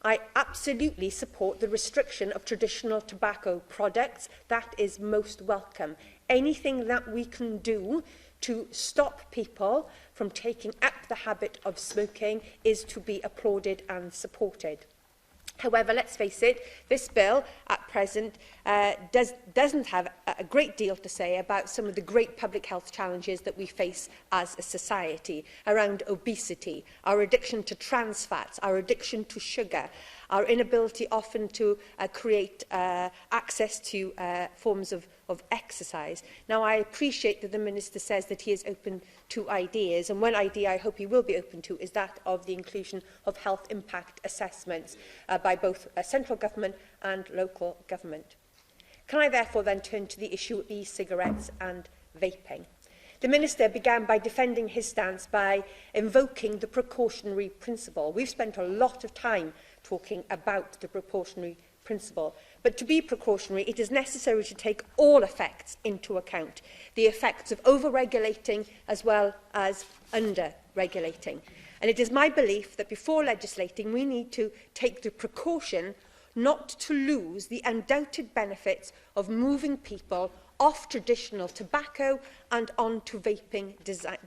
I absolutely support the restriction of traditional tobacco products. That is most welcome. Anything that we can do to stop people from taking up the habit of smoking is to be applauded and supported. However, let's face it, this bill at present doesn't have a great deal to say about some of the great public health challenges that we face as a society, around obesity, our addiction to trans fats, our addiction to sugar, our inability often to create access to forms of exercise. Now, I appreciate that the Minister says that he is open to ideas, and one idea I hope he will be open to is that of the inclusion of health impact assessments by both central government and local government. Can I therefore then turn to the issue of e-cigarettes and vaping? The Minister began by defending his stance by invoking the precautionary principle. We've spent a lot of time talking about the precautionary principle. But to be precautionary, it is necessary to take all effects into account, the effects of over-regulating as well as under-regulating. And it is my belief that before legislating, we need to take the precaution not to lose the undoubted benefits of moving people off traditional tobacco and onto vaping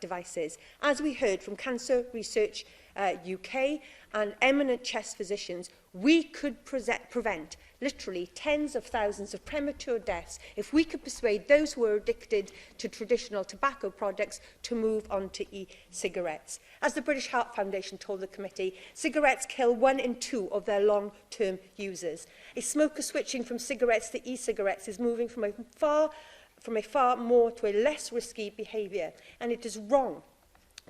devices. As we heard from Cancer Research UK and eminent chest physicians, we could prevent literally tens of thousands of premature deaths if we could persuade those who are addicted to traditional tobacco products to move on to e-cigarettes. As the British Heart Foundation told the committee, cigarettes kill 1 in 2 of their long-term users. A smoker switching from cigarettes to e-cigarettes is moving from a far more to a less risky behaviour, and it is wrong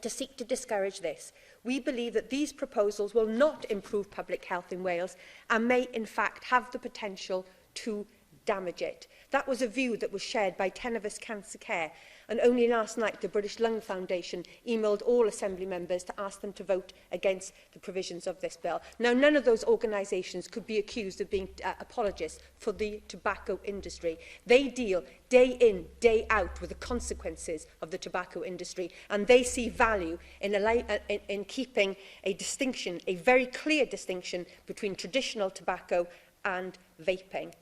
to seek to discourage this. We believe that these proposals will not improve public health in Wales and may in fact have the potential to damage it. That was a view that was shared by Tenefus Cancer Care, and only last night the British Lung Foundation emailed all Assembly members to ask them to vote against the provisions of this bill. Now, none of those organisations could be accused of being apologists for the tobacco industry. They deal day in, day out with the consequences of the tobacco industry, and they see value in keeping a distinction, a very clear distinction between traditional tobacco and vaping.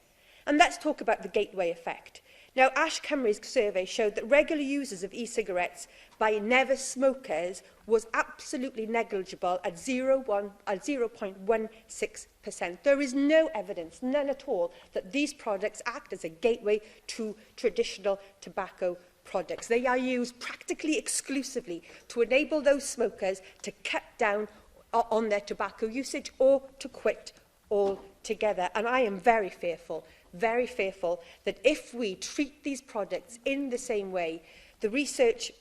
And let's talk about the gateway effect. Now, Ash Cymru's survey showed that regular users of e-cigarettes by never smokers was absolutely negligible at 0.16%. There is no evidence, none at all, that these products act as a gateway to traditional tobacco products. They are used practically exclusively to enable those smokers to cut down on their tobacco usage or to quit altogether. And I am very fearful that if we treat these products in the same way, the research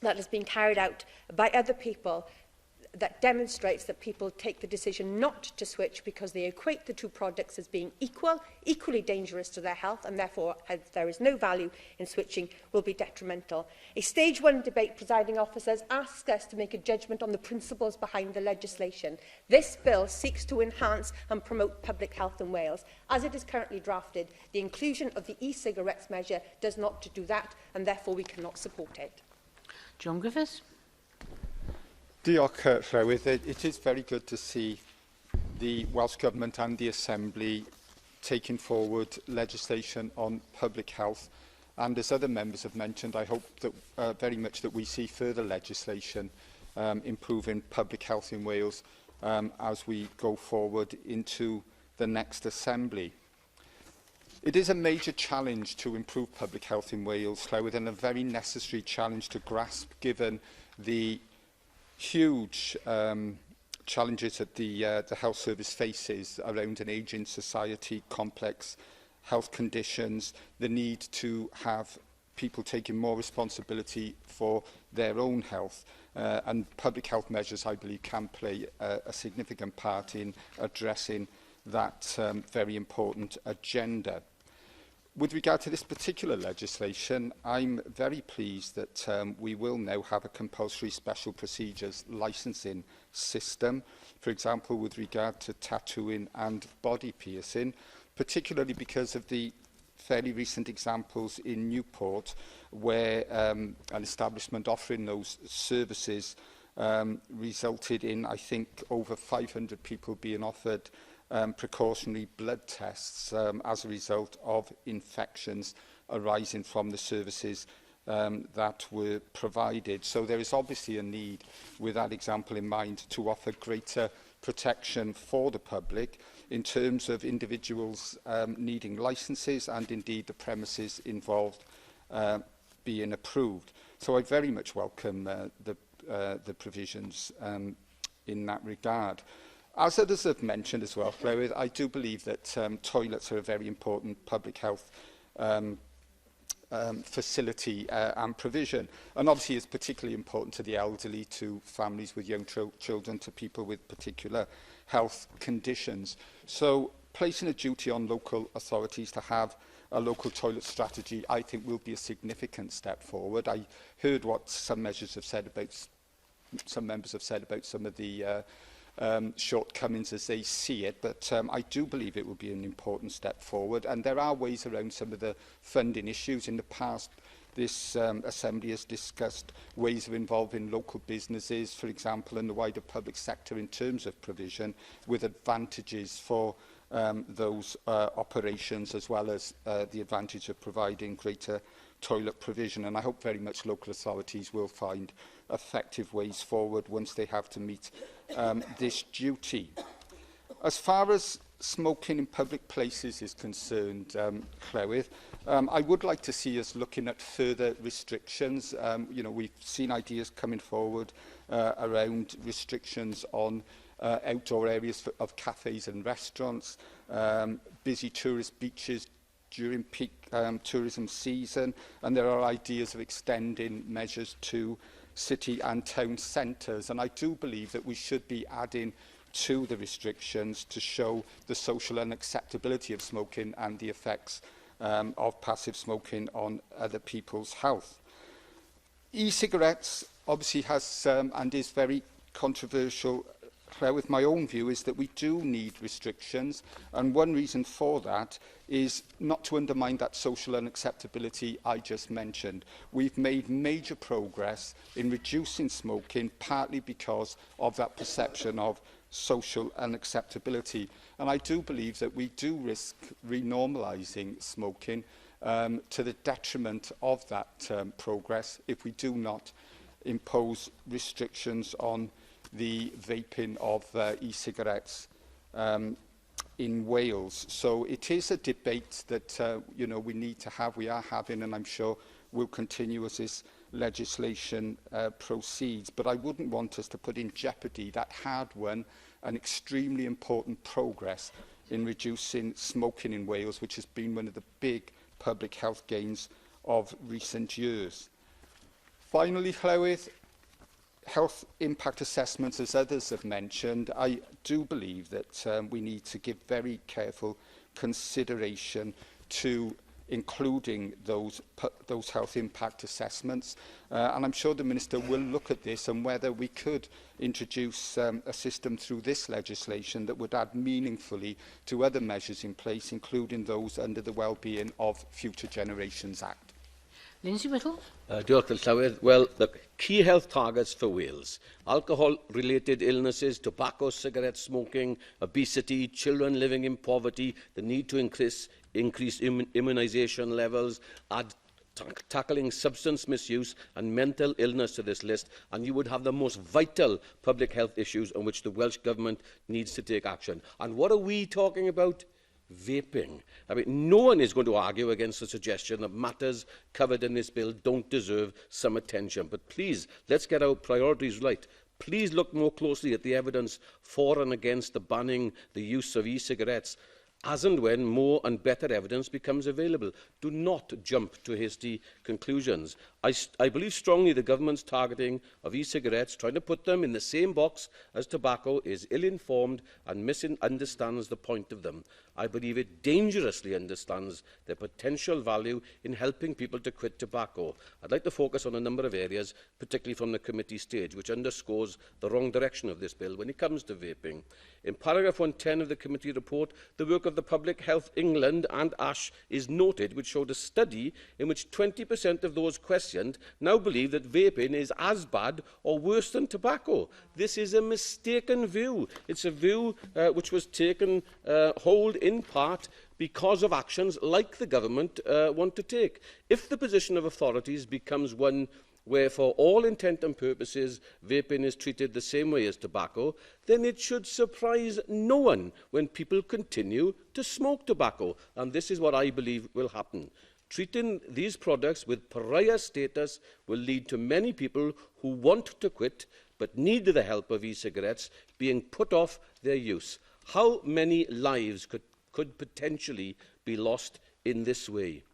that has been carried out by other people that demonstrates that people take the decision not to switch because they equate the two products as being equally dangerous to their health, and therefore there is no value in switching, will be detrimental. A stage 1 debate, presiding officers, asks us to make a judgment on the principles behind the legislation. This bill seeks to enhance and promote public health in Wales. As it is currently drafted, the inclusion of the e-cigarettes measure does not do that, and therefore we cannot support it. John Griffiths. Diolch, Llywydd. It is very good to see the Welsh Government and the Assembly taking forward legislation on public health. And as other members have mentioned, I hope that very much that we see further legislation improving public health in Wales as we go forward into the next Assembly. It is a major challenge to improve public health in Wales, Llywydd, and a very necessary challenge to grasp given the huge challenges that the health service faces around an ageing society, complex health conditions, the need to have people taking more responsibility for their own health. And public health measures, I believe, can play a significant part in addressing that very important agenda. With regard to this particular legislation, I'm very pleased that we will now have a compulsory special procedures licensing system, for example, with regard to tattooing and body piercing, particularly because of the fairly recent examples in Newport where an establishment offering those services resulted in, I think, over 500 people being offered precautionary blood tests as a result of infections arising from the services that were provided. So there is obviously a need, with that example in mind, to offer greater protection for the public in terms of individuals needing licences and indeed the premises involved being approved. So I very much welcome the provisions in that regard. As others have mentioned as well, Llywydd, I do believe that toilets are a very important public health facility and provision. And obviously it's particularly important to the elderly, to families with young children, to people with particular health conditions. So placing a duty on local authorities to have a local toilet strategy, I think, will be a significant step forward. I heard what some members have said about some of the shortcomings as they see it, but I do believe it will be an important step forward, and there are ways around some of the funding issues. In the past, this Assembly has discussed ways of involving local businesses, for example, and the wider public sector in terms of provision, with advantages for those operations, as well as the advantage of providing greater toilet provision. And I hope very much local authorities will find effective ways forward once they have to meet this duty. As far as smoking in public places is concerned, Clywyd, I would like to see us looking at further restrictions. You know, we've seen ideas coming forward around restrictions on outdoor areas of cafes and restaurants, busy tourist beaches during peak tourism season, and there are ideas of extending measures to city and town centres. And I do believe that we should be adding to the restrictions to show the social unacceptability of smoking and the effects of passive smoking on other people's health. E-cigarettes obviously has and is very controversial. With my own view is that we do need restrictions, and one reason for that is not to undermine that social unacceptability I just mentioned. We've made major progress in reducing smoking, partly because of that perception of social unacceptability. And I do believe that we do risk renormalising smoking to the detriment of that progress if we do not impose restrictions on the vaping of e-cigarettes in Wales. So it is a debate that you know, we need to have, we are having, and I'm sure will continue as this legislation proceeds. But I wouldn't want us to put in jeopardy that hard-won and extremely important progress in reducing smoking in Wales, which has been one of the big public health gains of recent years. Finally, Llywydd, health impact assessments, as others have mentioned, I do believe that we need to give very careful consideration to including those health impact assessments. And I'm sure the Minister will look at this and whether we could introduce a system through this legislation that would add meaningfully to other measures in place, including those under the Wellbeing of Future Generations Act. Lindsay Whittle. Diolch yn llawer. Well, the key health targets for Wales: alcohol-related illnesses, tobacco, cigarette smoking, obesity, children living in poverty, the need to increase immunisation levels, tackling substance misuse and mental illness to this list, and you would have the most vital public health issues on which the Welsh Government needs to take action. And what are we talking about? Vaping. I mean, no one is going to argue against the suggestion that matters covered in this bill don't deserve some attention. But please, let's get our priorities right. Please look more closely at the evidence for and against the banning the use of e-cigarettes as and when more and better evidence becomes available. Do not jump to hasty conclusions. I believe strongly the government's targeting of e-cigarettes, trying to put them in the same box as tobacco, is ill-informed and misunderstands the point of them. I believe it dangerously understands their potential value in helping people to quit tobacco. I'd like to focus on a number of areas, particularly from the committee stage, which underscores the wrong direction of this bill when it comes to vaping. In paragraph 110 of the committee report, the work of the Public Health England and ASH is noted, which showed a study in which 20% of those questioned now believe that vaping is as bad or worse than tobacco. This is a mistaken view. It's a view which was taken hold in part because of actions like the government want to take. If the position of authorities becomes one where, for all intent and purposes, vaping is treated the same way as tobacco, then it should surprise no one when people continue to smoke tobacco. And this is what I believe will happen. Treating these products with pariah status will lead to many people who want to quit but need the help of e-cigarettes being put off their use. How many lives could potentially be lost in this way?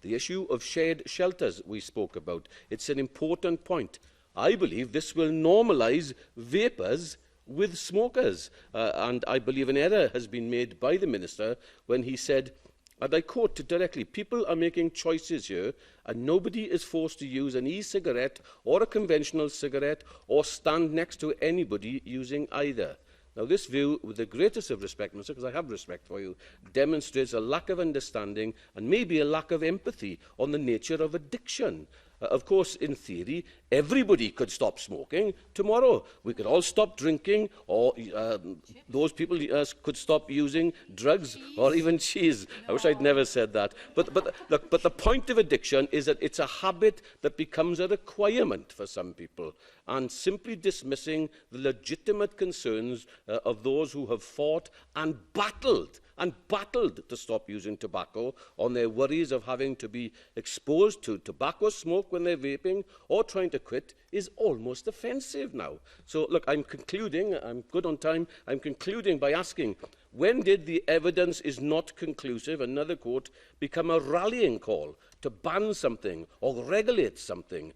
The issue of shared shelters we spoke about, it's an important point. I believe this will normalise vapers with smokers. And I believe an error has been made by the Minister when he said, and I quote directly, "People are making choices here and nobody is forced to use an e-cigarette or a conventional cigarette or stand next to anybody using either." Now, this view, with the greatest of respect, Minister, because I have respect for you, demonstrates a lack of understanding and maybe a lack of empathy on the nature of addiction. Of course, in theory, everybody could stop smoking tomorrow. We could all stop drinking, or those people could stop using drugs or even cheese. I wish I'd never said that. But the point of addiction is that it's a habit that becomes a requirement for some people. And simply dismissing the legitimate concerns of those who have fought and battled to stop using tobacco, on their worries of having to be exposed to tobacco smoke when they're vaping or trying to quit, is almost offensive now. So, look, I'm concluding, I'm good on time, I'm concluding by asking, when did the evidence is not conclusive, another quote, become a rallying call to ban something or regulate something?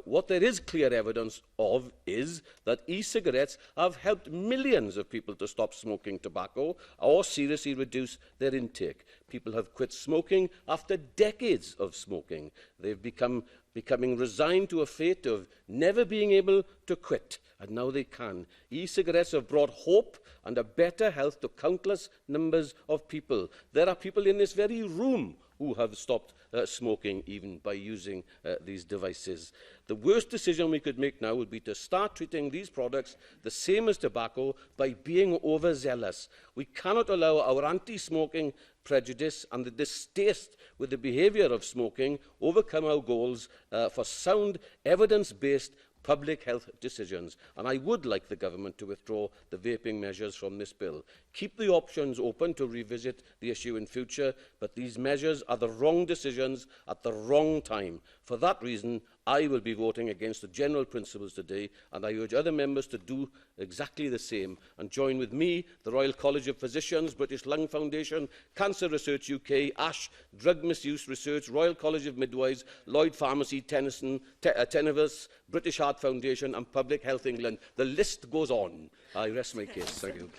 What there is clear evidence of is that e-cigarettes have helped millions of people to stop smoking tobacco or seriously reduce their intake. People have quit smoking after decades of smoking. They've becoming resigned to a fate of never being able to quit, and now they can. E-cigarettes have brought hope and a better health to countless numbers of people. There are people in this very room who have stopped smoking even by using these devices. The worst decision we could make now would be to start treating these products the same as tobacco by being overzealous. We cannot allow our anti-smoking prejudice and the distaste with the behaviour of smoking overcome our goals for sound, evidence-based public health decisions. And I would like the government to withdraw the vaping measures from this bill. Keep the options open to revisit the issue in future, but these measures are the wrong decisions at the wrong time. For that reason, I will be voting against the general principles today, and I urge other members to do exactly the same and join with me, the Royal College of Physicians, British Lung Foundation, Cancer Research UK, ASH, Drug Misuse Research, Royal College of Midwives, Lloyd Pharmacy, Tenevis, British Heart Foundation and Public Health England. The list goes on. I rest my case. Thank you.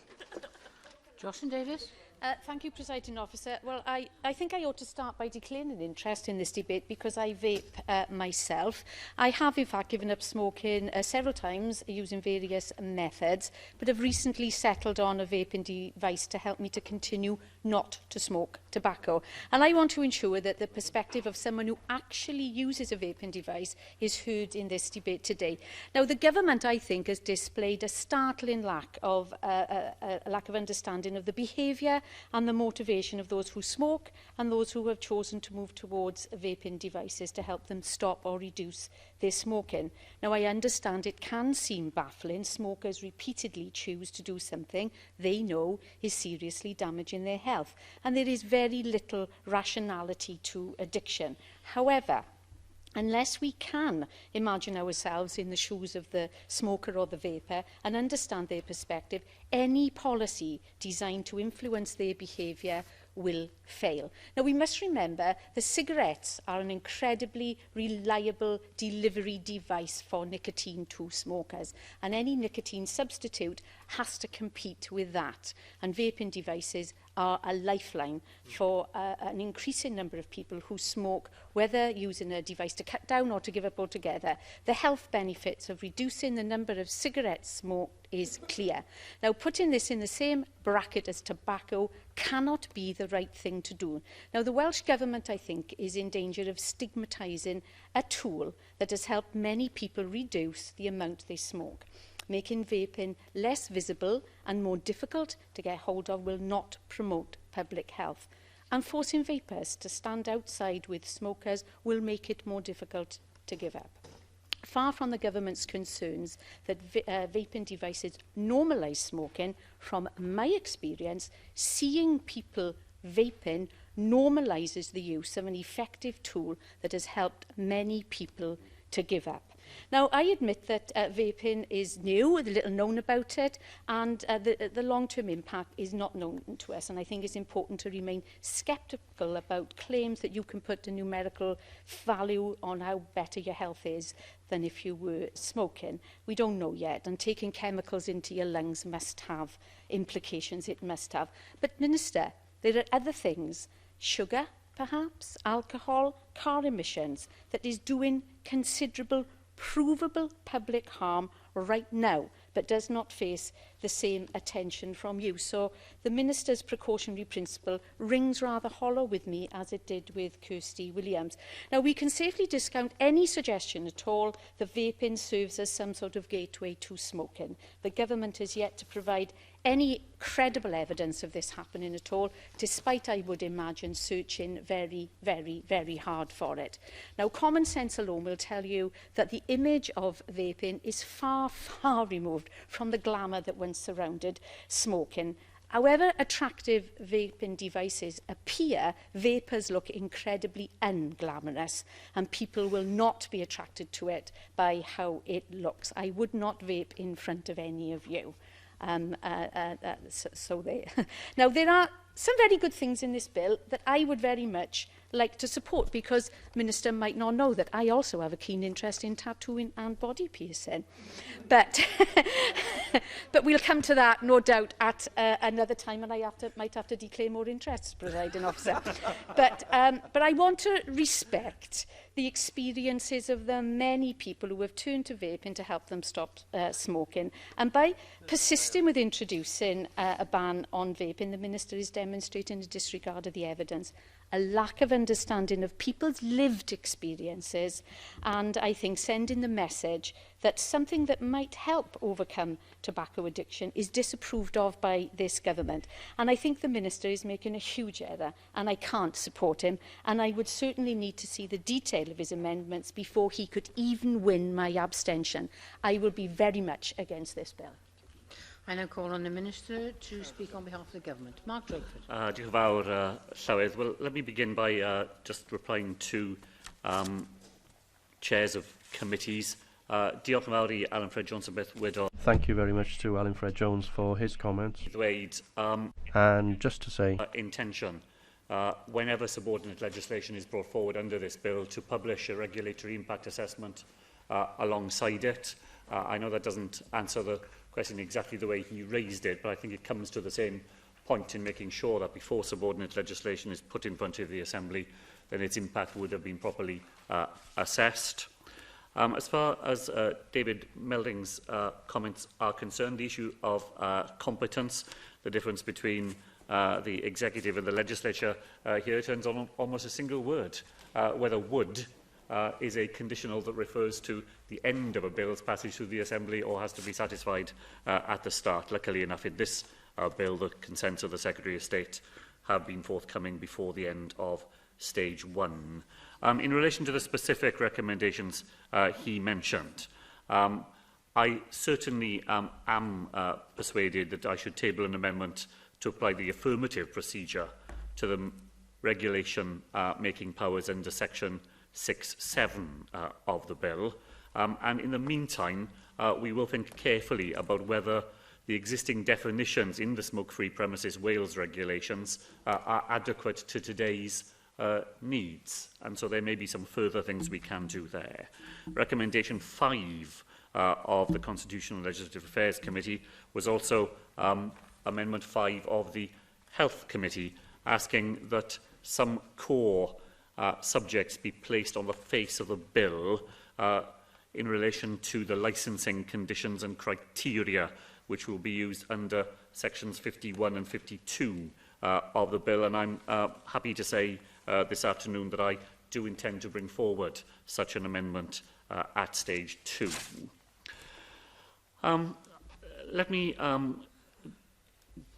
Jocelyn Davies. Thank you, Presiding Officer. Well, I think I ought to start by declaring an interest in this debate because I vape myself. I have, in fact, given up smoking several times using various methods, but have recently settled on a vaping device to help me to continue not to smoke tobacco. And I want to ensure that the perspective of someone who actually uses a vaping device is heard in this debate today. Now, the government, I think, has displayed a startling lack of understanding of the behaviour and the motivation of those who smoke and those who have chosen to move towards vaping devices to help them stop or reduce their smoking. Now, I understand it can seem baffling. Smokers repeatedly choose to do something they know is seriously damaging their health, and there is very little rationality to addiction. However, unless we can imagine ourselves in the shoes of the smoker or the vaper and understand their perspective, any policy designed to influence their behaviour will fail. Now, we must remember that cigarettes are an incredibly reliable delivery device for nicotine to smokers, and any nicotine substitute has to compete with that. And vaping devices are a lifeline for an increasing number of people who smoke, whether using a device to cut down or to give up altogether. The health benefits of reducing the number of cigarettes smoked is clear. Now, putting this in the same bracket as tobacco cannot be the right thing to do. Now, the Welsh Government, I think, is in danger of stigmatising a tool that has helped many people reduce the amount they smoke. Making vaping less visible and more difficult to get hold of will not promote public health. And forcing vapers to stand outside with smokers will make it more difficult to give up. Far from the government's concerns that vaping devices normalise smoking, from my experience, seeing people vaping normalises the use of an effective tool that has helped many people to give up. Now, I admit that vaping is new, a little known about it, and the long-term impact is not known to us. And I think it's important to remain sceptical about claims that you can put a numerical value on how better your health is than if you were smoking. We don't know yet, and taking chemicals into your lungs must have implications, it must have. But, Minister, there are other things, sugar, perhaps, alcohol, car emissions, that is doing considerable provable public harm right now but does not face the same attention from you. So the Minister's precautionary principle rings rather hollow with me, as it did with Kirsty Williams. Now, we can safely discount any suggestion at all that vaping serves as some sort of gateway to smoking. The government has yet to provide any credible evidence of this happening at all, despite, I would imagine, searching very, very, very hard for it. Now, common sense alone will tell you that the image of vaping is far, far removed from the glamour that once surrounded smoking. However attractive vaping devices appear, vapors look incredibly unglamorous, and people will not be attracted to it by how it looks. I would not vape in front of any of you. Now, there are some very good things in this bill that I would very much like to support, because Minister might not know that I also have a keen interest in tattooing and body piercing. But, but we'll come to that, no doubt, at another time, and I might have to declare more interest, Presiding Officer. But I want to respect the experiences of the many people who have turned to vaping to help them stop smoking. And by persisting with introducing a ban on vaping, the Minister is demonstrating a disregard of the evidence, a lack of understanding of people's lived experiences, and I think sending the message that something that might help overcome tobacco addiction is disapproved of by this government. And I think the Minister is making a huge error, and I can't support him, and I would certainly need to see the detail of his amendments before he could even win my abstention. I will be very much against this bill. I now call on the Minister to speak on behalf of the Government. Mark Drakeford. Diolch yn fawr, Llywydd. Well, let me begin by just replying to chairs of committees. Diolch yn fawr I Alan Fred Johnson Beth Whittle. Thank you very much to Alan Fred Jones for his comments. And just to say... intention, whenever subordinate legislation is brought forward under this bill, to publish a regulatory impact assessment alongside it. I know that doesn't answer the question exactly the way he raised it, but I think it comes to the same point in making sure that before subordinate legislation is put in front of the Assembly, then its impact would have been properly assessed. As far as David Melding's comments are concerned, the issue of competence, the difference between the executive and the legislature, here turns on almost a single word, whether would is a conditional that refers to the end of a bill's passage through the Assembly or has to be satisfied at the start. Luckily enough, in this bill, the consents of the Secretary of State have been forthcoming before the end of stage 1. In relation to the specific recommendations he mentioned, I certainly am persuaded that I should table an amendment to apply the affirmative procedure to the regulation making powers under Section 6(7) of the bill. And in the meantime, we will think carefully about whether the existing definitions in the Smoke-Free Premises Wales regulations are adequate to today's needs. And so there may be some further things we can do there. Recommendation 5 of the Constitutional and Legislative Affairs Committee was also Amendment 5 of the Health Committee, asking that some core subjects be placed on the face of the bill in relation to the licensing conditions and criteria which will be used under sections 51 and 52 of the bill. And I'm happy to say this afternoon that I do intend to bring forward such an amendment at stage 2. Let me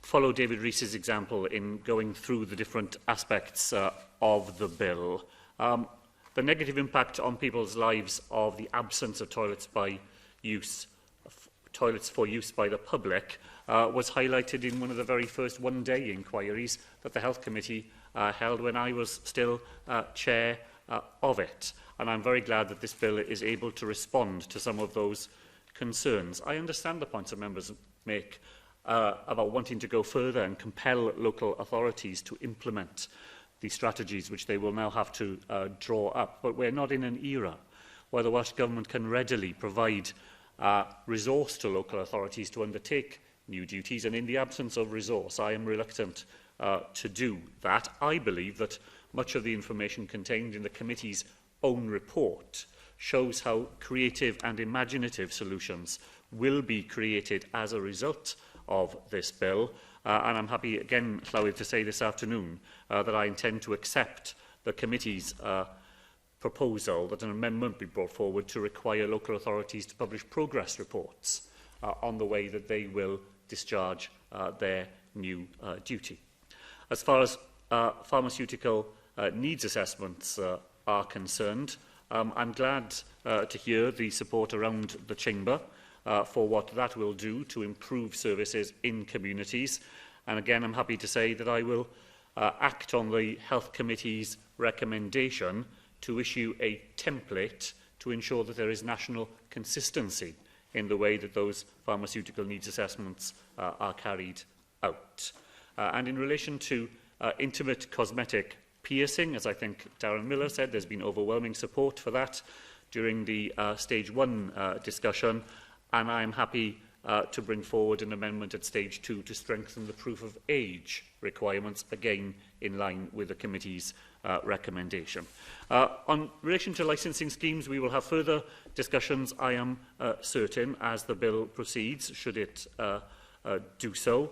follow David Rees's example in going through the different aspects of the bill. The negative impact on people's lives of the absence of toilets for use by the public was highlighted in one of the very first one-day inquiries that the Health Committee held when I was still chair of it. And I'm very glad that this bill is able to respond to some of those concerns. I understand the points that members make about wanting to go further and compel local authorities to implement the strategies which they will now have to draw up. But we're not in an era where the Welsh Government can readily provide resource to local authorities to undertake new duties, and in the absence of resource, I am reluctant to do that. I believe that much of the information contained in the committee's own report shows how creative and imaginative solutions will be created as a result of this bill. And I'm happy again, Llywydd, to say this afternoon that I intend to accept the committee's proposal that an amendment be brought forward to require local authorities to publish progress reports on the way that they will discharge their new duty. As far as pharmaceutical needs assessments are concerned, I'm glad to hear the support around the Chamber for what that will do to improve services in communities. And again, I'm happy to say that I will act on the Health Committee's recommendation to issue a template to ensure that there is national consistency in the way that those pharmaceutical needs assessments are carried out. And in relation to intimate cosmetic piercing, as I think Darren Millar said, there's been overwhelming support for that during the Stage 1 discussion, and I'm happy to bring forward an amendment at Stage 2 to strengthen the proof of age requirements, again in line with the committee's recommendation. On relation to licensing schemes, we will have further discussions, I am certain, as the bill proceeds, should it do so.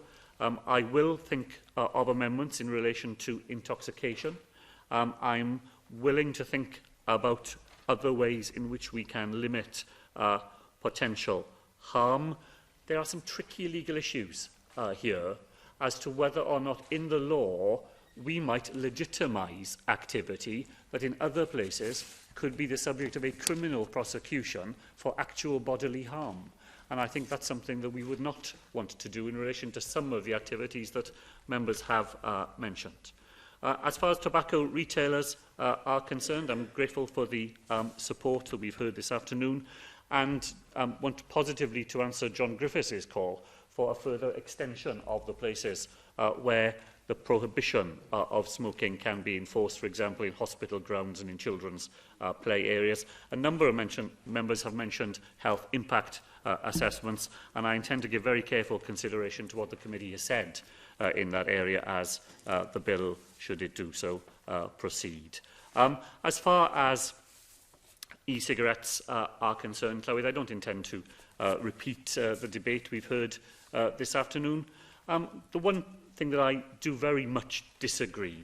I will think of amendments in relation to intoxication. I'm willing to think about other ways in which we can limit potential harm. There are some tricky legal issues here as to whether or not in the law we might legitimise activity that in other places could be the subject of a criminal prosecution for actual bodily harm. And I think that's something that we would not want to do in relation to some of the activities that members have mentioned. As far as tobacco retailers are concerned, I'm grateful for the support that we've heard this afternoon, and want positively to answer John Griffiths' call for a further extension of the places where the prohibition of smoking can be enforced, for example, in hospital grounds and in children's play areas. A number of members have mentioned health impact assessments, and I intend to give very careful consideration to what the committee has said in that area as the bill, should it do so, proceed. As far as e-cigarettes are concerned, Llywydd, I don't intend to repeat the debate we've heard this afternoon. The one thing that I do very much disagree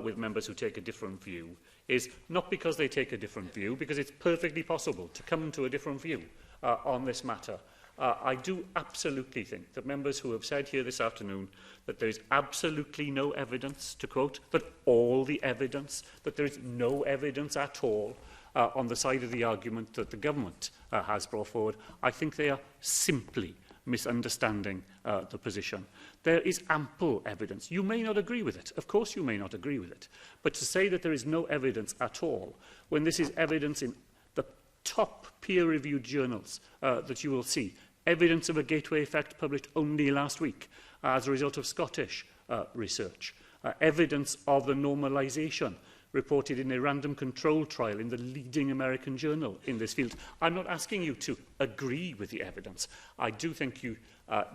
with members who take a different view is not because they take a different view, because it's perfectly possible to come to a different view on this matter. I do absolutely think that members who have said here this afternoon that there is absolutely no evidence, to quote, that all the evidence, that there is no evidence at all on the side of the argument that the government has brought forward, I think they are simply misunderstanding the position. There is ample evidence. You may not agree with it. Of course you may not agree with it. But to say that there is no evidence at all, when this is evidence in the top peer-reviewed journals that you will see, evidence of a gateway effect published only last week as a result of Scottish research, evidence of the normalisation reported in a random control trial in the leading American journal in this field. I'm not asking you to agree with the evidence. I do think you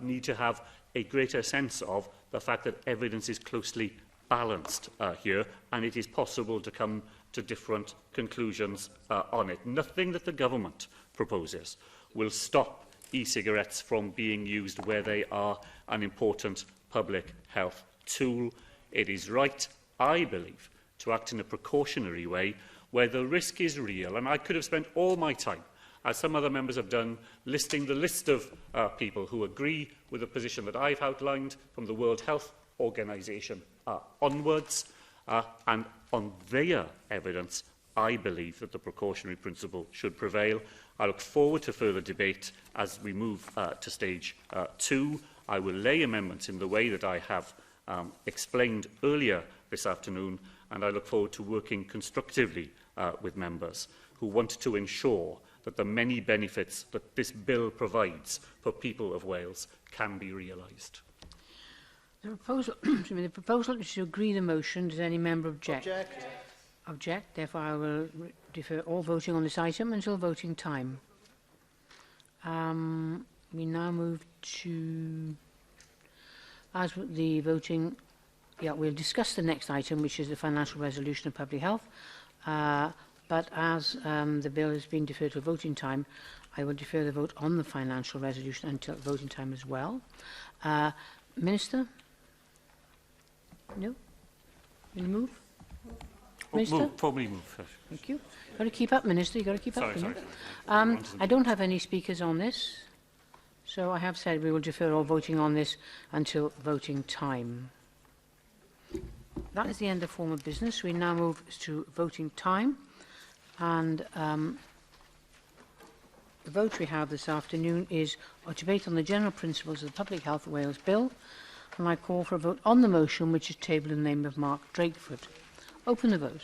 need to have a greater sense of the fact that evidence is closely balanced here, and it is possible to come to different conclusions on it. Nothing that the government proposes will stop e-cigarettes from being used where they are an important public health tool. It is right, I believe, to act in a precautionary way where the risk is real. And I could have spent all my time, as some other members have done, listing the list of people who agree with the position that I've outlined from the World Health Organization onwards, and on their evidence, I believe that the precautionary principle should prevail. I look forward to further debate as we move to stage 2. I will lay amendments in the way that I have explained earlier this afternoon, and I look forward to working constructively with members who want to ensure that the many benefits that this bill provides for people of Wales can be realised. The proposal is to agree the motion. Does any member object? Object. Therefore, I will defer all voting on this item until voting time. We now move to, as the voting, we'll discuss the next item, which is the financial resolution of public health. But as the bill has been deferred to voting time, I will defer the vote on the financial resolution until voting time as well. Minister? No? Will you move? Minister? Formally move first. Thank you. You've got to keep up, Minister. You've got to keep up. Sorry. I don't have any speakers on this, so I have said we will defer all voting on this until voting time. That is the end of formal business. We now move to voting time, and the vote we have this afternoon is a debate on the general principles of the Public Health Wales Bill, and I call for a vote on the motion which is tabled in the name of Mark Drakeford. Open the vote.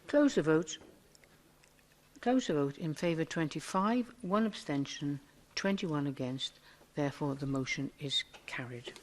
Close the vote. Close the vote. In favour 25, 1 abstention, 21 against. Therefore, the motion is carried.